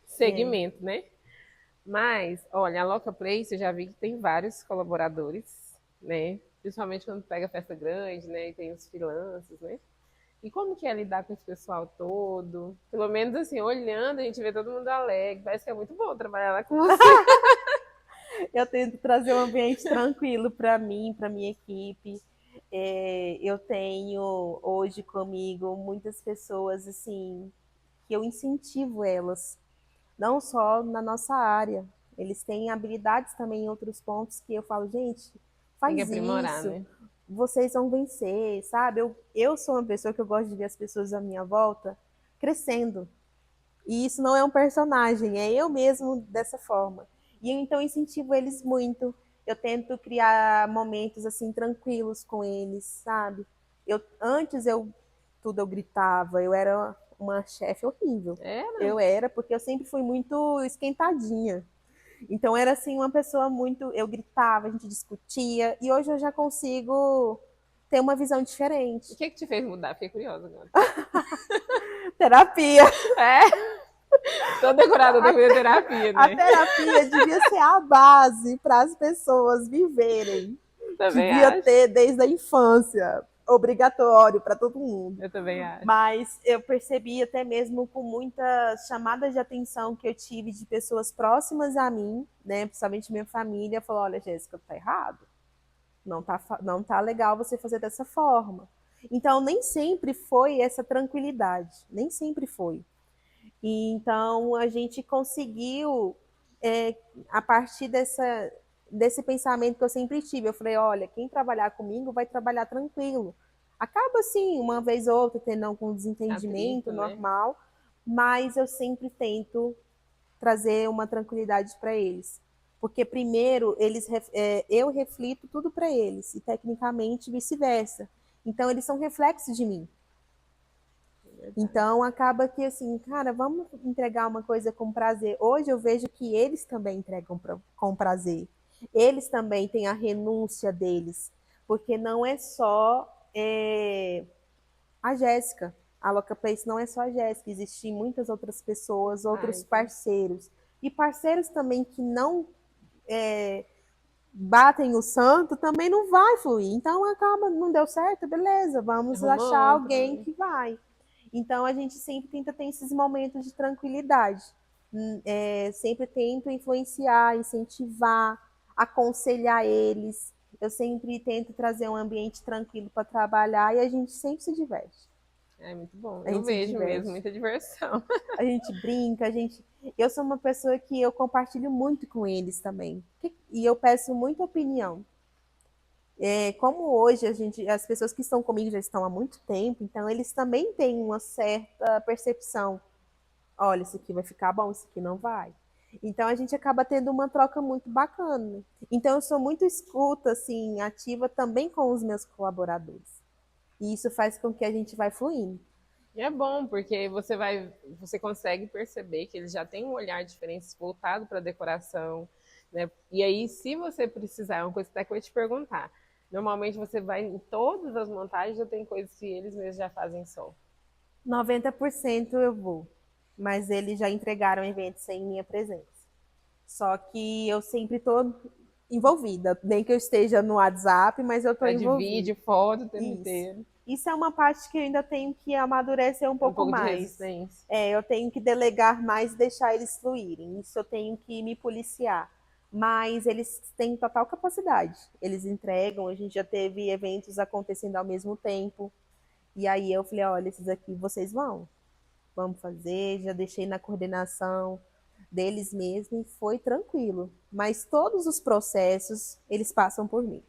seguimento, né? Mas, olha, a Loca Place, eu já vi que tem vários colaboradores, né? Principalmente quando pega festa grande, né? E tem os freelancers, né? E como que é lidar com esse pessoal todo? Pelo menos assim, olhando, a gente vê todo mundo alegre. Parece que é muito bom trabalhar lá com você. Eu tento trazer um ambiente tranquilo para mim, para minha equipe. Eu tenho hoje comigo muitas pessoas assim que eu incentivo elas, não só na nossa área. Eles têm habilidades também em outros pontos que eu falo, gente, Tem que faz aprimorar, isso, né? vocês vão vencer, sabe? Eu sou uma pessoa que eu gosto de ver as pessoas à minha volta crescendo. E isso não é um personagem, é eu mesmo dessa forma. E então eu incentivo eles muito. Eu tento criar momentos assim tranquilos com eles, sabe? Antes eu gritava, eu era uma chefe horrível. Era? Eu era porque eu sempre fui muito esquentadinha. Então era assim uma pessoa muito, eu gritava, a gente discutia e hoje eu já consigo ter uma visão O diferente. que te fez mudar? Fiquei curiosa agora. Terapia. É? Tô decorada da minha terapia, A né? terapia devia ser a base para as pessoas viverem. Também Devia acho. ter desde a infância. obrigatório para todo mundo. Eu também acho. Mas eu percebi até mesmo com muitas chamadas de atenção que eu tive de pessoas próximas a mim, né, principalmente minha família, falou: olha, Jéssica, tá errado. Não tá legal você fazer dessa forma. Então, nem sempre foi essa tranquilidade, nem sempre foi. E, então, a gente conseguiu, a partir desse pensamento que eu sempre tive, eu falei, olha, quem trabalhar comigo vai trabalhar tranquilo. Acaba, assim, uma vez ou outra, tendo algum desentendimento Atrito, né? normal, mas eu sempre tento trazer uma tranquilidade para eles. Porque primeiro eu reflito tudo para eles e tecnicamente vice-versa. Então eles são reflexos de mim. Então acaba que assim, cara, vamos entregar uma coisa com prazer. Hoje eu vejo que eles também entregam com prazer. Eles também têm a renúncia deles, porque não é só a Jéssica. A Loca Place não é só a Jéssica, existem muitas outras pessoas, outros parceiros. E parceiros também que não batem o santo também não vai fluir. Então acaba, não deu certo, beleza, vamos achar Arruma outro, alguém né? que vai. Então a gente sempre tenta ter esses momentos de tranquilidade. Sempre tento influenciar, incentivar, aconselhar eles. Eu sempre tento trazer um ambiente tranquilo para trabalhar e a gente sempre se diverte. É muito bom. A Eu gente se vejo mesmo diverte. muita diversão. A gente brinca, a gente. Eu sou uma pessoa que eu compartilho muito com eles também. E eu peço muita opinião. Como hoje as pessoas que estão comigo já estão há muito tempo, então eles também têm uma certa percepção. Olha, isso aqui vai ficar bom, isso aqui não vai. Então a gente acaba tendo uma troca muito bacana. Então eu sou muito escuta, assim, ativa também com os meus colaboradores. E isso faz com que a gente vai fluindo. E é bom, porque você consegue perceber que eles já têm um olhar diferente voltado para a decoração, né? E aí, se você precisar, é uma coisa até que eu ia te perguntar. Normalmente você vai em todas as montagens ou tem coisas que eles mesmos já fazem só? 90% eu vou, mas eles já entregaram eventos sem minha presença. Só que eu sempre estou envolvida, nem que eu esteja no WhatsApp, mas eu estou É de envolvida. vídeo, foto o tempo Isso. inteiro. Isso é uma parte que eu ainda tenho que amadurecer um É um pouco pouco de mais. resistência. Eu tenho que delegar mais e deixar eles fluírem. Isso eu tenho que me policiar. Mas eles têm total capacidade. Eles entregam, a gente já teve eventos acontecendo ao mesmo tempo. E aí eu falei, olha, esses aqui vocês vamos fazer, já deixei na coordenação deles mesmo e foi tranquilo. Mas todos os processos, eles passam por mim.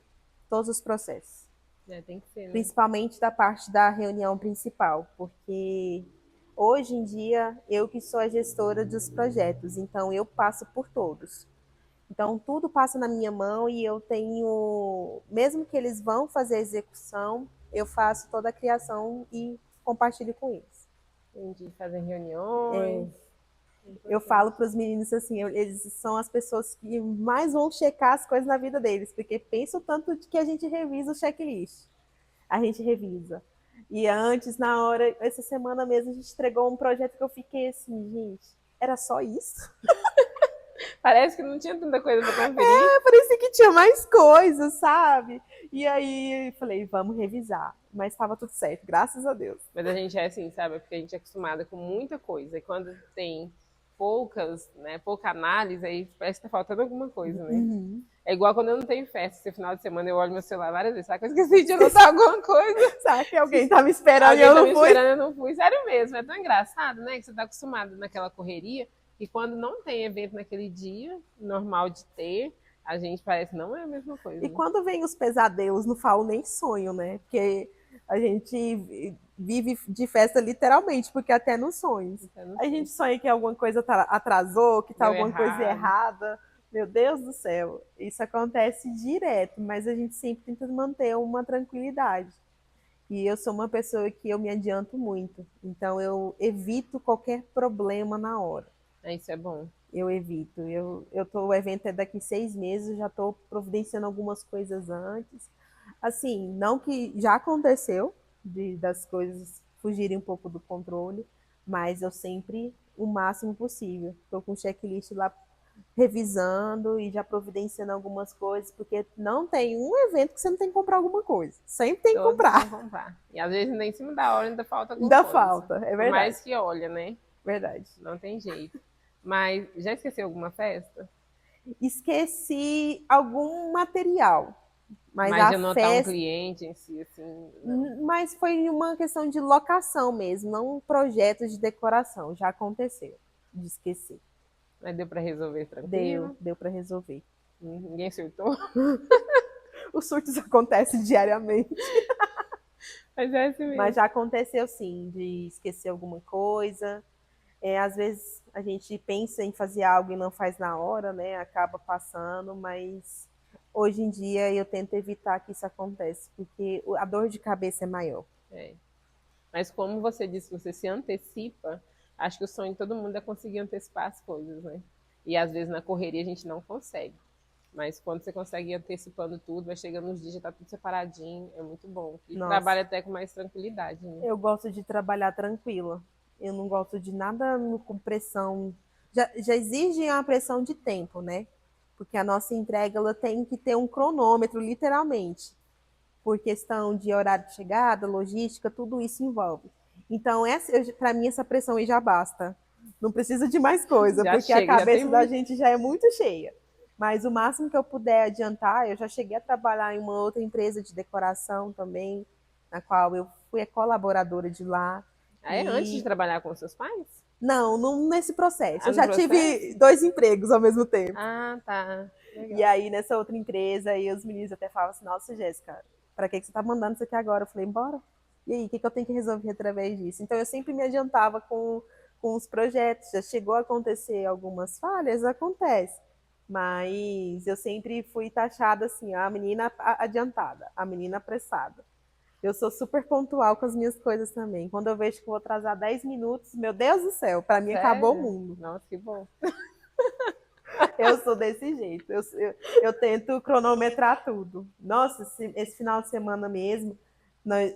Todos os processos. É, tem que ser, né? Principalmente da parte da reunião principal, porque hoje em dia eu que sou a gestora dos projetos, então eu passo por todos. Então tudo passa na minha mão e eu tenho, mesmo que eles vão fazer a execução, eu faço toda a criação e compartilho com eles. Entendi. Fazem reuniões. Eu falo para os meninos assim, eles são as pessoas que mais vão checar as coisas na vida deles, porque pensa o tanto de que a gente revisa o checklist. A gente revisa. E antes, na hora, essa semana mesmo, a gente entregou um projeto que eu fiquei assim, gente, era só isso? Parece que não tinha tanta coisa para conferir. Parecia que tinha mais coisas, sabe? E aí falei, vamos revisar. Mas estava tudo certo, graças a Deus. Mas a gente é assim, sabe? Porque a gente é acostumada com muita coisa. E quando tem poucas, né? Pouca análise, aí parece que tá faltando alguma coisa, né? Uhum. É igual quando eu não tenho festa. Esse final de semana eu olho meu celular várias vezes. Será que eu esqueci de anotar alguma coisa? Sabe que alguém tá me esperando e Alguém eu tá não me fui? esperando e eu não fui. Sério mesmo. É tão engraçado, né? Que você tá acostumado naquela correria. E quando não tem evento naquele dia, normal de ter, a gente parece que não é a mesma coisa. E Né? quando vem os pesadelos, não falo nem sonho, né? Porque a gente vive de festa literalmente, porque até nos sonhos. Então, A gente sonha que alguma coisa atrasou, que tá deu alguma coisa errado. errada. Meu Deus do céu, isso acontece direto, mas a gente sempre tenta manter uma tranquilidade. E eu sou uma pessoa que eu me adianto muito, então eu evito qualquer problema na hora. Isso é bom. Eu evito. O evento é daqui 6 meses, já estou providenciando algumas coisas antes. Assim, não que já aconteceu das coisas fugirem um pouco do controle, mas eu sempre o máximo possível. Estou com o checklist lá revisando e já providenciando algumas coisas, porque não tem um evento que você não tem que comprar alguma coisa. Sempre tem que Todos tem que comprar. comprar. E às vezes ainda em cima da hora ainda falta alguma Ainda coisa. falta, é Por verdade. mais que olha, né? Verdade. Não tem jeito. Mas já esqueceu alguma festa? Esqueci algum material, mas Mas a de anotar um festa. cliente em si, assim, não. Mas foi uma questão de locação mesmo, não um projeto de decoração. Já aconteceu de esquecer. Mas deu para resolver Deu, tranquilo? deu para resolver. Ninguém surtou? Os surtos acontecem diariamente. Mas é assim Mas mesmo. já aconteceu sim, de esquecer alguma coisa. Às vezes a gente pensa em fazer algo e não faz na hora, né? Acaba passando, mas hoje em dia eu tento evitar que isso aconteça, porque a dor de cabeça é maior. É. Mas como você disse, você se antecipa, acho que o sonho de todo mundo é conseguir antecipar as coisas, né? E às vezes na correria a gente não consegue. Mas quando você consegue ir antecipando tudo, vai chegando nos dias, já tá tudo separadinho, é muito bom. E Nossa, trabalha até com mais tranquilidade, né? eu gosto de trabalhar tranquila. Eu não gosto de nada com pressão. Já exige uma pressão de tempo, né? Porque a nossa entrega ela tem que ter um cronômetro, literalmente. Por questão de horário de chegada, logística, tudo isso envolve. Então, para mim, essa pressão aí já basta. Não precisa de mais coisa, Já porque a chega, já tem cabeça da muito. gente já é muito cheia. Mas o máximo que eu puder adiantar, eu já cheguei a trabalhar em uma outra empresa de decoração também, na qual eu fui a colaboradora de lá. Ah, é antes de E trabalhar com seus pais? não nesse processo. Ah, Eu no já processo? tive 2 empregos ao mesmo tempo. Ah, tá. E Legal. aí, nessa outra empresa, aí os meninos até falavam assim, nossa, Jéssica, para que você tá mandando isso aqui agora? Eu falei, bora. E aí, o que eu tenho que resolver através disso? Então, eu sempre me adiantava com os projetos. Já chegou a acontecer algumas falhas? Acontece. Mas eu sempre fui taxada assim, a menina adiantada, a menina apressada. Eu sou super pontual com as minhas coisas também. Quando eu vejo que vou atrasar 10 minutos, meu Deus do céu, para mim acabou o Sério? mundo. Nossa, que bom. Eu sou desse jeito. Eu tento cronometrar tudo. Nossa, esse final de semana mesmo,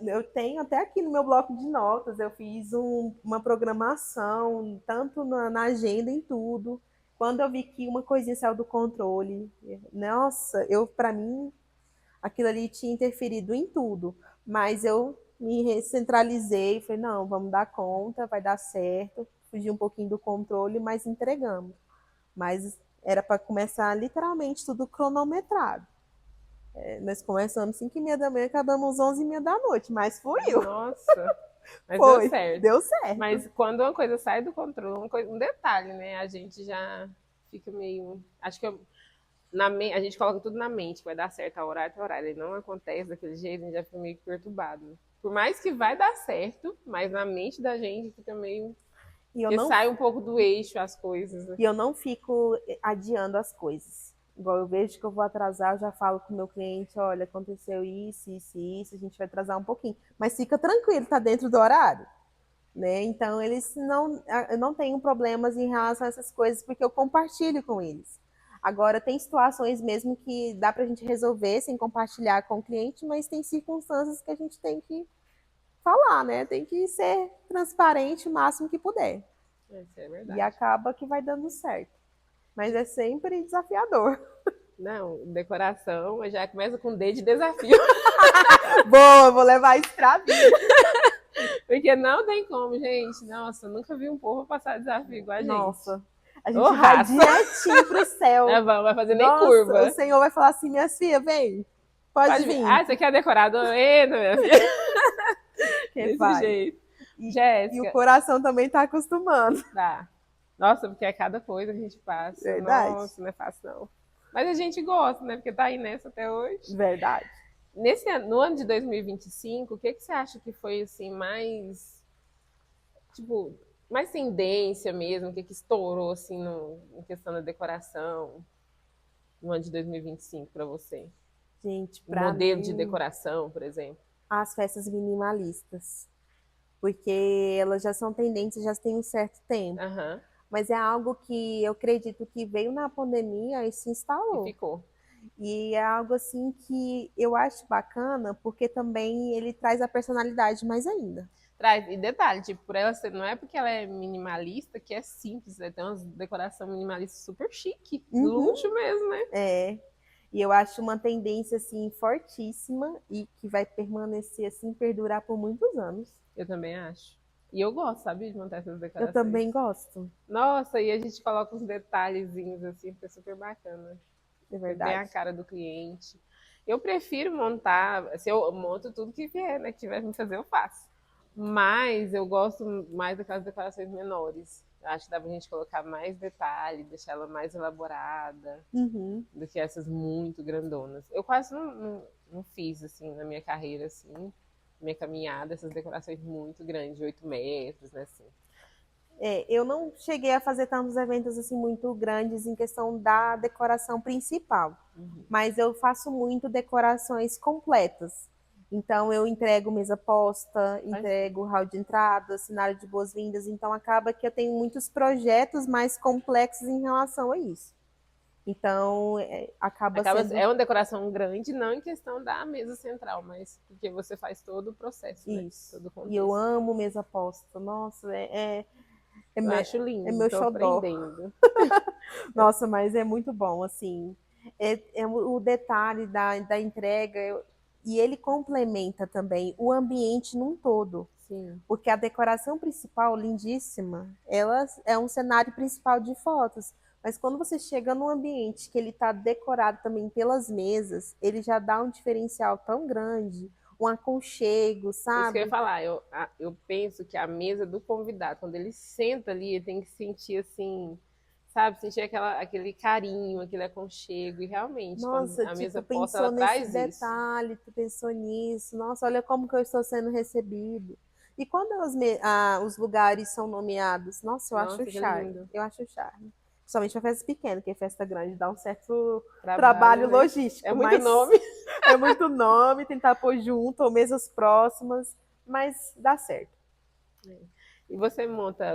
eu tenho até aqui no meu bloco de notas, eu fiz uma programação, tanto na agenda, em tudo. Quando eu vi que uma coisinha saiu do controle, nossa, para mim, aquilo ali tinha interferido em tudo. Mas eu me recentralizei, falei, não, vamos dar conta, vai dar certo. Fugi um pouquinho do controle, mas entregamos. Mas era para começar literalmente tudo cronometrado. Nós começamos 5h30 da manhã, acabamos 11h30 da noite, mas fluiu. Nossa, mas deu Foi, certo. deu certo. Mas quando uma coisa sai do controle, um detalhe, né? A gente já fica meio. Acho que a gente coloca tudo na mente, vai dar certo a horário, a horário. E não acontece daquele jeito, a gente já fica meio perturbado. Por mais que vai dar certo, mas na mente da gente fica meio. E eu Porque não, sai um pouco do eixo as coisas, né? e eu não fico adiando as coisas. Igual eu vejo que eu vou atrasar, eu já falo com o meu cliente, olha, aconteceu isso, a gente vai atrasar um pouquinho. Mas fica tranquilo, tá dentro do horário. Né? Então, eles não, eu não tenho problemas em relação a essas coisas, porque eu compartilho com eles. Agora, tem situações mesmo que dá para a gente resolver sem compartilhar com o cliente, mas tem circunstâncias que a gente tem que falar, né? Tem que ser transparente o máximo que puder. Isso é E verdade. acaba que vai dando certo. Mas é sempre desafiador. Não, decoração já começa com D de desafio. Boa, vou levar isso pra vida. Porque não tem como, gente. Nossa, nunca vi um povo passar desafio igual a gente. Nossa, a Ô, gente vai raça! direitinho pro céu. Não vai fazer nem Nossa, o curva. Senhor vai falar assim, minha filha, vem, pode Pode vir. vir. Ah, você quer decorador? Entra, minha filha. Que Desse vai. jeito. E o Jéssica, coração também tá acostumando. dá. Nossa, porque é cada coisa que a gente passa. Verdade? Nossa, não é fácil, não. Mas a gente gosta, né? Porque tá aí nessa até hoje. Verdade. No ano de 2025, o que você acha que foi assim mais, tipo, mais tendência mesmo, o que estourou assim em questão da decoração no ano de 2025 para você? Gente, O pra modelo de mim, decoração, por exemplo. as festas minimalistas. Porque elas já são tendências, já tem um certo tempo. Aham. Mas é algo que eu acredito que veio na pandemia e se E instalou. ficou. E é algo assim que eu acho bacana, porque também ele traz a personalidade mais ainda. Traz. E detalhe, tipo, por ela ser, não é porque ela é minimalista que é simples, né? Tem uma decoração minimalista super chique, Uhum, luxo mesmo, né? é. E eu acho uma tendência assim fortíssima e que vai permanecer assim, perdurar por muitos anos. Eu também acho. E eu gosto, sabe, de montar essas Eu decorações. também gosto, Nossa, e a gente coloca uns detalhezinhos assim, fica super bacana. é Fica bem a verdade. cara do cliente. Eu prefiro montar, assim, eu monto tudo que vier, né? Que tiver que me fazer, eu faço. Mas eu gosto mais daquelas decorações menores. Eu acho que dá pra gente colocar mais detalhe, deixar ela mais elaborada Uhum. do que essas muito grandonas. Eu quase não fiz, assim, na minha carreira, assim, minha caminhada, essas decorações muito grandes, de 8 metros, né, assim. É, eu não cheguei a fazer tantos eventos assim muito grandes em questão da decoração principal, mas eu faço muito decorações completas. Então eu entrego mesa posta, Faz sim. entrego hall de entrada, cenário de boas-vindas, então acaba que eu tenho muitos projetos mais complexos em relação a isso. Então acaba Acaba, sendo é uma decoração grande, não em questão da mesa central, mas porque você faz todo o processo, né? isso. Todo o E eu contexto. amo mesa posta. Nossa, é, Eu me- acho é lindo, meu estou xodó. aprendendo. Nossa, mas é muito bom, assim. É o detalhe da entrega e ele complementa também o ambiente num todo. Sim. Porque a decoração principal, lindíssima, ela é um cenário principal de fotos. Mas quando você chega num ambiente que ele está decorado também pelas mesas, ele já dá um diferencial tão grande, um aconchego, Isso que eu ia sabe? falar, eu penso que a mesa do convidado, quando ele senta ali, ele tem que sentir assim, sabe, sentir aquele carinho, aquele aconchego, e realmente, quando Nossa, a tipo, mesa posta, ela pensou nesse traz isso. detalhe, tu pensou nisso. Nossa, olha como que eu estou sendo recebido. E quando os lugares são nomeados, nossa, eu acho Nossa, que charme. lindo. Eu acho charme. Principalmente para festa pequena, porque festa grande dá um certo Trabalho, trabalho né? É logístico, muito mas nome. é muito nome, tentar pôr junto ou mesas próximas, mas dá certo. E você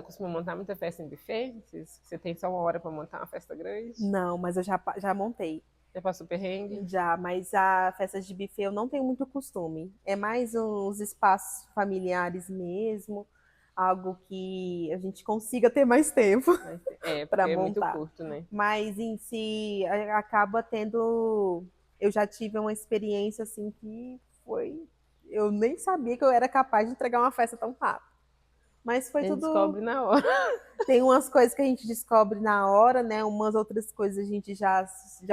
costuma montar muita festa em buffet? Você tem só uma hora para montar uma festa grande? Não, mas eu já montei. Já passou perrengue? Já, mas a festa de buffet eu não tenho muito costume. É mais uns espaços familiares mesmo, algo que a gente consiga ter mais tempo É, para porque é muito montar. curto, né? Mas em si acaba tendo. Eu já tive uma experiência assim que foi. Eu nem sabia que eu era capaz de entregar uma festa tão rápido. Mas A foi gente tudo. descobre na hora. Tem umas coisas que a gente descobre na hora, né? Umas outras coisas a gente já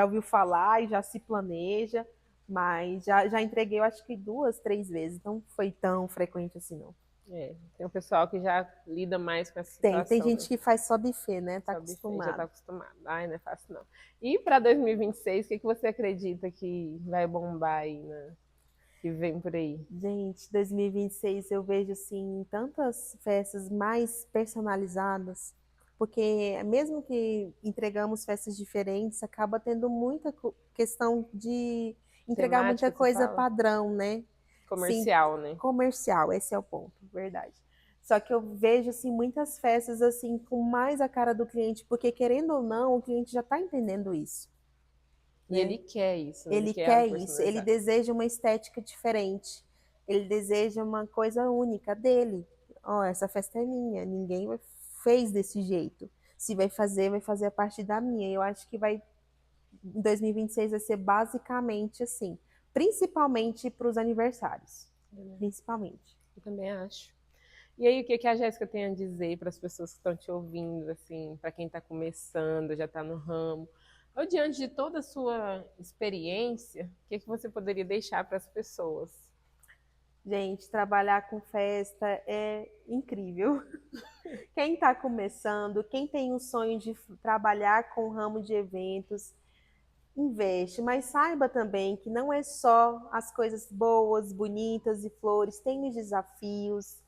ouviu falar e já se planeja, mas já entreguei, eu acho que duas, três vezes, não foi tão frequente assim, não. É, tem um pessoal que já lida mais com essa Tem situação, né? gente que faz só buffet, né? Tá Só buffet, já tá acostumado. acostumado. Ai, não é fácil não. E para 2026, o que você acredita que vai bombar aí, né? Que vem por aí? Gente, 2026 eu vejo assim tantas festas mais personalizadas, porque mesmo que entregamos festas diferentes, acaba tendo muita questão de entregar muita Temática, você coisa fala? padrão, né? Sim, Comercial, né? comercial, esse é o ponto, verdade. Só que eu vejo assim muitas festas assim com mais a cara do cliente, porque querendo ou não, o cliente já está entendendo isso, E né? ele quer isso, né? Ele Ele quer algo quer isso, ele personalizado. deseja uma estética diferente, ele deseja uma coisa única dele. Ó, oh, essa festa é minha, ninguém fez desse jeito. Se vai fazer a partir da minha. Eu acho que vai em 2026 vai ser basicamente assim, principalmente para os aniversários, principalmente. Eu também acho. E aí, o que que a Jéssica tem a dizer para as pessoas que estão te ouvindo, assim, para quem está começando, já está no ramo? Ou diante de toda a sua experiência, o que que você poderia deixar para as pessoas? Gente, trabalhar com festa é incrível. Quem está começando, quem tem o sonho de trabalhar com o ramo de eventos, investe, mas saiba também que não é só as coisas boas, bonitas e flores, tem os desafios,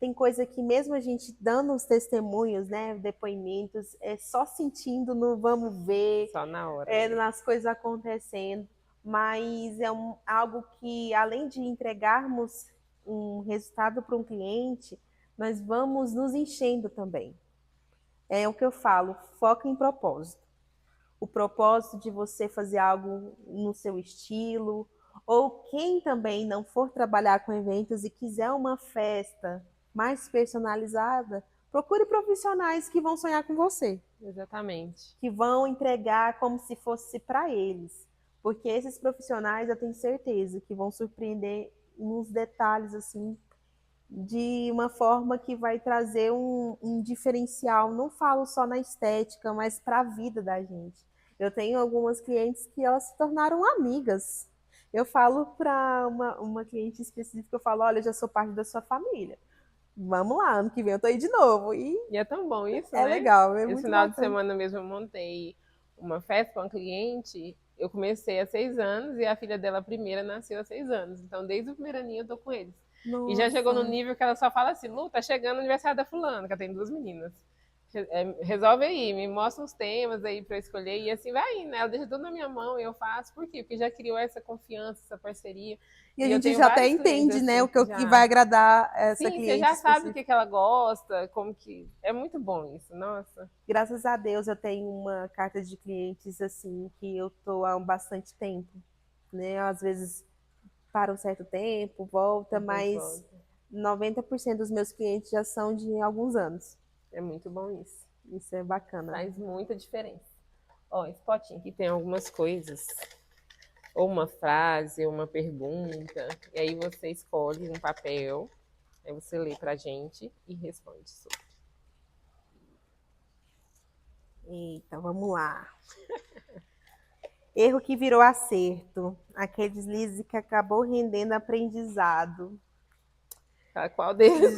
tem coisa que mesmo a gente dando os testemunhos, né, depoimentos, é só sentindo no vamos ver, Só na hora, né? nas coisas acontecendo, mas é algo que além de entregarmos um resultado para um cliente, nós vamos nos enchendo também. É o que eu falo, foca em propósito, o propósito de você fazer algo no seu estilo, Ou quem também não for trabalhar com eventos e quiser uma festa mais personalizada, procure profissionais que vão sonhar com você, Exatamente. que vão entregar como se fosse para eles. Porque esses profissionais, eu tenho certeza que vão surpreender nos detalhes assim, de uma forma que vai trazer um diferencial. Não falo só na estética, mas para a vida da gente. Eu tenho algumas clientes que elas se tornaram amigas. Eu falo para uma cliente específica, eu falo, olha, eu já sou parte da sua família. Vamos lá, ano que vem eu tô aí de novo. E E é tão bom isso, é né? legal, é Esse muito final de bacana. semana mesmo eu montei uma festa para um cliente. Eu comecei há 6 anos e a filha dela, a primeira, nasceu há 6 anos. Então, desde o primeiro aninho eu tô com eles. E já chegou no Nossa. nível que ela só fala assim, Lu, tá chegando o aniversário da fulana, que ela tem 2 meninas. Resolve aí, me mostra uns temas aí para eu escolher. E assim vai indo, né? Ela deixa tudo na minha mão e eu faço. Por quê? Porque já criou essa confiança, essa parceria. E a E eu gente tenho já até vários clientes entende, né, o assim, que vai já. agradar essa Sim, você cliente já sabe o específica. que ela gosta, como que. É muito bom isso, nossa. Graças a Deus eu tenho uma carta de clientes assim que eu tô há bastante tempo, né? Às vezes para um certo tempo, volta, Depois mas volta. 90% dos meus clientes já são de alguns anos. É muito bom isso. Isso é bacana. Faz muita diferença. Ó, esse potinho aqui tem algumas coisas. Ou uma frase, ou uma pergunta. E aí você escolhe um papel, aí você lê pra gente e responde sobre. Eita, vamos lá. Erro que virou acerto. Aquele deslize que acabou rendendo aprendizado. Qual deles?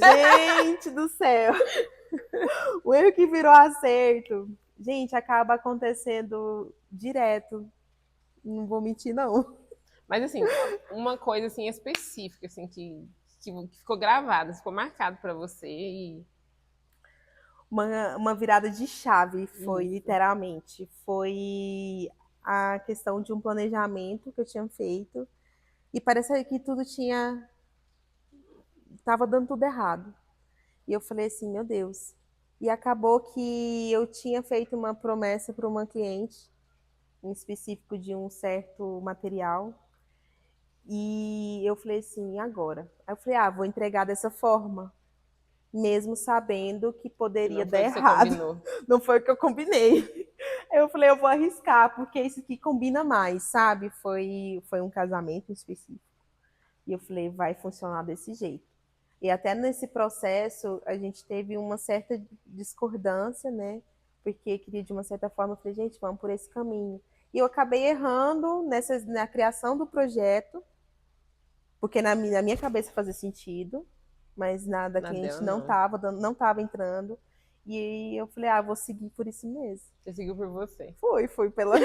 Gente do céu! O erro que virou acerto, gente, acaba acontecendo direto. Não vou mentir, não. Mas assim, uma coisa assim específica, assim, que ficou gravada, ficou marcado pra você e. Uma virada de chave foi, Isso. literalmente. Foi a questão de um planejamento que eu tinha feito. E parecia que tudo tinha. Tava dando tudo errado. E eu falei assim, meu Deus. E acabou que eu tinha feito uma promessa para uma cliente, em específico de um certo material. E eu falei assim, e agora? Aí eu falei, vou entregar dessa forma, mesmo sabendo que Que poderia não dar foi o que você errado. combinou. Não foi o que eu combinei. Eu falei, eu vou arriscar, porque isso aqui combina mais, sabe? Foi um casamento específico. E eu falei, vai funcionar desse jeito. E até nesse processo, a gente teve uma certa discordância, né? Porque queria, de uma certa forma, eu falei, gente, vamos por esse caminho. E eu acabei errando na criação do projeto, porque na minha cabeça fazia sentido, mas na da Na cliente dela, não não. estava não estava entrando. E eu falei, vou seguir por isso mesmo. Você seguiu por você. Fui pela.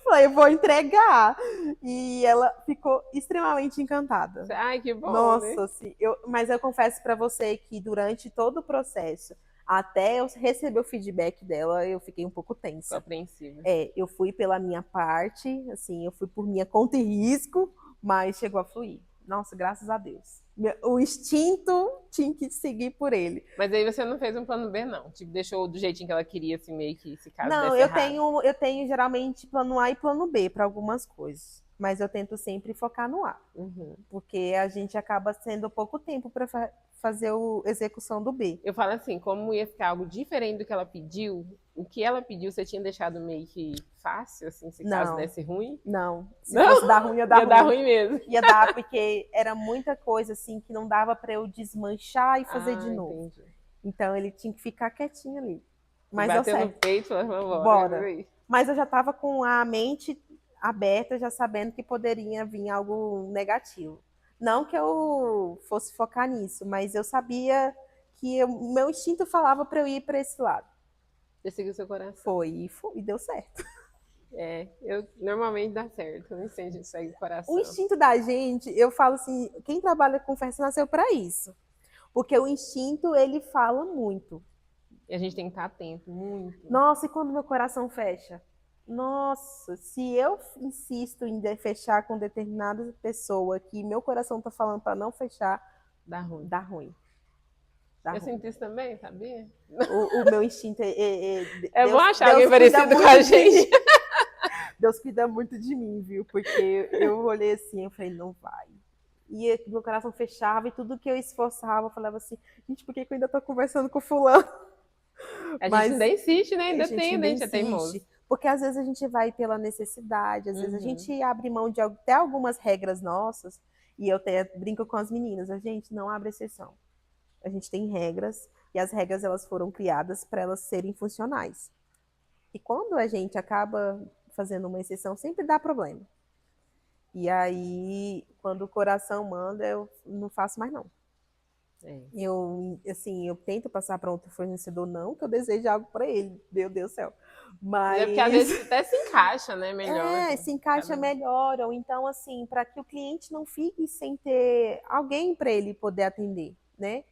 Falei, vou entregar. E ela ficou extremamente encantada. Ai, que bom, né? Nossa, assim, mas eu confesso para você que durante todo o processo, até eu receber o feedback dela, eu fiquei um pouco Ficou tensa. apreensiva. Eu fui pela minha parte, assim, eu fui por minha conta e risco, mas chegou a fluir. Nossa, graças a Deus. O instinto tinha que seguir por ele. Mas aí você não fez um plano B, não. Tipo, deixou do jeitinho que ela queria, assim, meio que se caso Não, desse errado. eu tenho geralmente plano A e plano B para algumas coisas, mas eu tento sempre focar no A, Uhum. porque a gente acaba sendo pouco tempo para fazer a execução do B. Eu falo assim, como ia ficar algo diferente do que ela pediu, o que ela pediu você tinha deixado meio que fácil, assim, se caso Não, desse ruim? não. Se Não? fosse dar ruim, ia dar Ia dar ruim. ruim mesmo. Ia dar, porque era muita coisa assim que não dava para eu desmanchar e fazer de Ah, novo. entendi. Então ele tinha que ficar quietinho ali. E Mas deu bateu no certo. peito e falou, bora, Bora. aí. Mas eu já estava com a mente aberta, já sabendo que poderia vir algo negativo. Não que eu fosse focar nisso, mas eu sabia que o meu instinto falava para eu ir para esse lado. Você seguiu seu coração. Foi, e deu certo. Eu normalmente dá certo, eu não sei, a gente segue o coração. O instinto da gente, eu falo assim, quem trabalha com festa nasceu para isso. Porque o instinto, ele fala muito. E a gente tem que estar atento, muito. Nossa, e quando meu coração fecha? Nossa, se eu insisto em fechar com determinada pessoa que meu coração tá falando para não fechar, dá ruim. Dá ruim. Eu sinto isso também, sabia? O meu instinto é bom achar alguém parecido com a gente. Deus cuida muito de mim, viu? Porque eu olhei assim, eu falei, não vai. E meu coração fechava e tudo que eu esforçava, eu falava assim, gente, por que eu ainda tô conversando com fulano? A gente Mas ainda insiste, né? a Ainda gente tem, ainda né? A gente é teimoso. insiste. Porque às vezes a gente vai pela necessidade, às vezes a Uhum. gente abre mão de até algumas regras nossas, e eu até brinco com as meninas, a gente não abre exceção. A gente tem regras, e as regras elas foram criadas para elas serem funcionais. E quando a gente acaba fazendo uma exceção, sempre dá problema. E aí, quando o coração manda, eu não faço mais não. É. Eu, assim, eu tento passar para outro fornecedor, não que eu deseje algo para ele, meu Deus do céu. Mas é porque às Mas vezes até se encaixa, né? Melhor. se encaixa melhor, ou então, assim, para que o cliente não fique sem ter alguém para ele poder atender, né?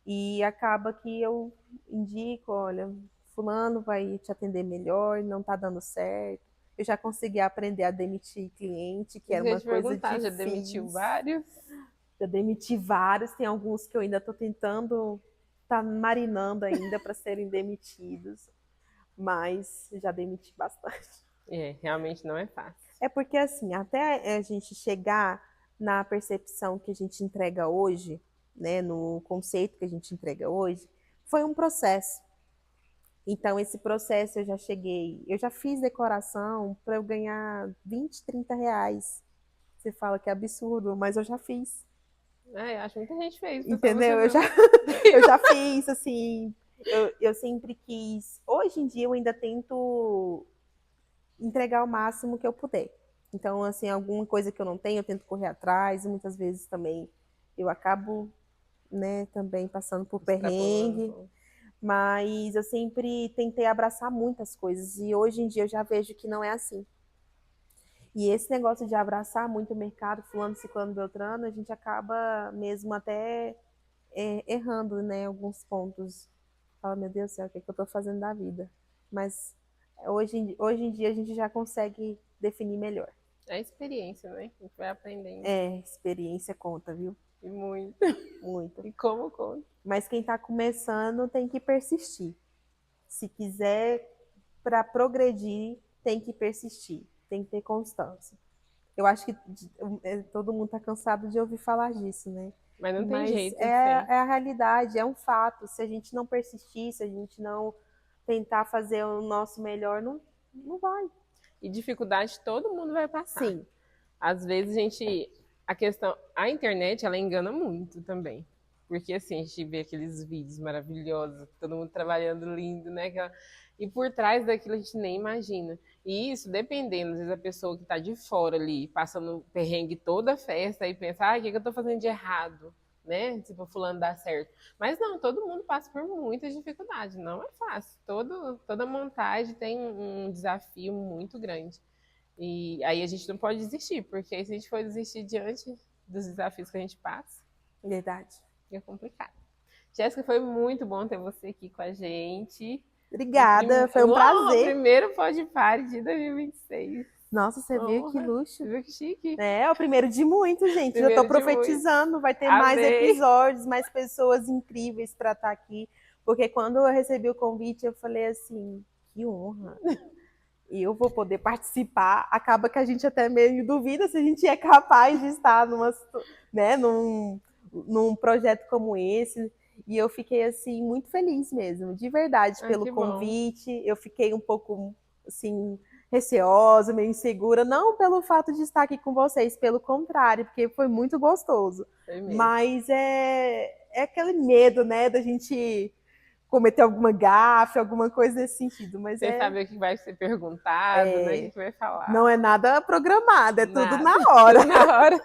E acaba que eu indico, olha, fulano vai te atender melhor, não está dando certo. Eu já consegui aprender a demitir cliente, que Isso era que eu ia uma te coisa perguntar, já demitiu difícil. vários? Já demiti vários, tem alguns que eu ainda estou tentando, tá marinando ainda para serem demitidos, mas já demiti bastante. É, realmente não é fácil. É porque assim, até a gente chegar na percepção que a gente entrega hoje, né, no conceito que a gente entrega hoje, foi um processo. Então, esse processo eu já fiz decoração para eu ganhar 20, 30 reais. Você fala que é absurdo, mas eu já fiz. É, acho que muita gente fez, foi só você Entendeu? Eu já, não. eu já fiz, assim, eu sempre quis. Hoje em dia eu ainda tento entregar o máximo que eu puder. Então, assim, alguma coisa que eu não tenho, eu tento correr atrás, e muitas vezes também eu acabo, né, também passando por perrengue, Extrapolando. mas eu sempre tentei abraçar muitas coisas, e hoje em dia eu já vejo que não é assim. E esse negócio de abraçar muito o mercado, fulano, ciclano, beltrano, a gente acaba mesmo até errando, né, alguns pontos. Fala, meu Deus do céu, o que, é que eu estou fazendo da vida? Mas hoje em dia a gente já consegue definir melhor. É a experiência, né? A gente vai aprendendo. Experiência conta, viu? E muito. Muito. E como conta. Mas quem está começando tem que persistir. Se quiser para progredir, tem que persistir, tem que ter constância. Eu acho que todo mundo está cansado de ouvir falar disso, né? Mas não tem Mas jeito sem. é a realidade, é um fato. Se a gente não persistir, se a gente não tentar fazer o nosso melhor, não vai. E dificuldade todo mundo vai passar. Sim. Às vezes a gente. A questão. A internet, ela engana muito também. Porque assim, a gente vê aqueles vídeos maravilhosos, todo mundo trabalhando lindo, né? E por trás daquilo a gente nem imagina. E isso, dependendo, às vezes a pessoa que está de fora ali, passando perrengue toda a festa, e pensa, o que eu estou fazendo de errado? Né? Tipo, fulano dá certo. Mas não, todo mundo passa por muitas dificuldades, não é fácil. Toda montagem tem um desafio muito grande. E aí a gente não pode desistir, porque se a gente for desistir diante dos desafios que a gente passa, Verdade. é complicado. Jéssica, foi muito bom ter você aqui com a gente. Obrigada, foi um prazer. Primeiro Pod Party de 2026. Nossa, você viu que luxo? Você viu que chique? É o primeiro de muitos, gente. Primeiro Já estou de profetizando, vai ter Amei. mais episódios, mais pessoas incríveis para estar aqui. Porque quando eu recebi o convite, eu falei assim, que honra. E eu vou poder participar. Acaba que a gente até meio duvida se a gente é capaz de estar num projeto como esse. E eu fiquei assim muito feliz mesmo, de verdade, pelo convite. Eu fiquei um pouco assim receosa, meio insegura, não pelo fato de estar aqui com vocês, pelo contrário, porque foi muito gostoso. Mas é aquele medo, né, da gente cometer alguma gafe, alguma coisa nesse sentido. Mas sem saber o que vai ser perguntado, né? O que vai falar. Não é nada programado, é tudo na hora. Tudo na hora.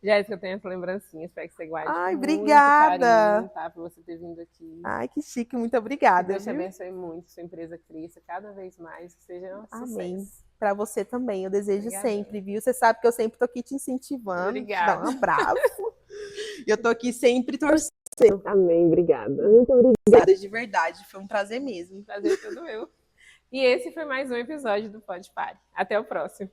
Jéssica, eu tenho essa lembrancinha, espero que você guarde com obrigada. muito carinho, tá? Por você ter vindo aqui. Ai, que chique, muito obrigada. Que Deus te abençoe muito, sua empresa cresça cada vez mais, que seja um Amém. sucesso. Para você também, eu desejo sempre, viu? Você sabe que eu sempre tô aqui te incentivando, obrigada. Te dar um abraço. E eu tô aqui sempre torcendo. Amém, obrigada. Muito obrigada, de verdade, foi um prazer mesmo. Prazer todo meu. E esse foi mais um episódio do Pod Party. Até o próximo.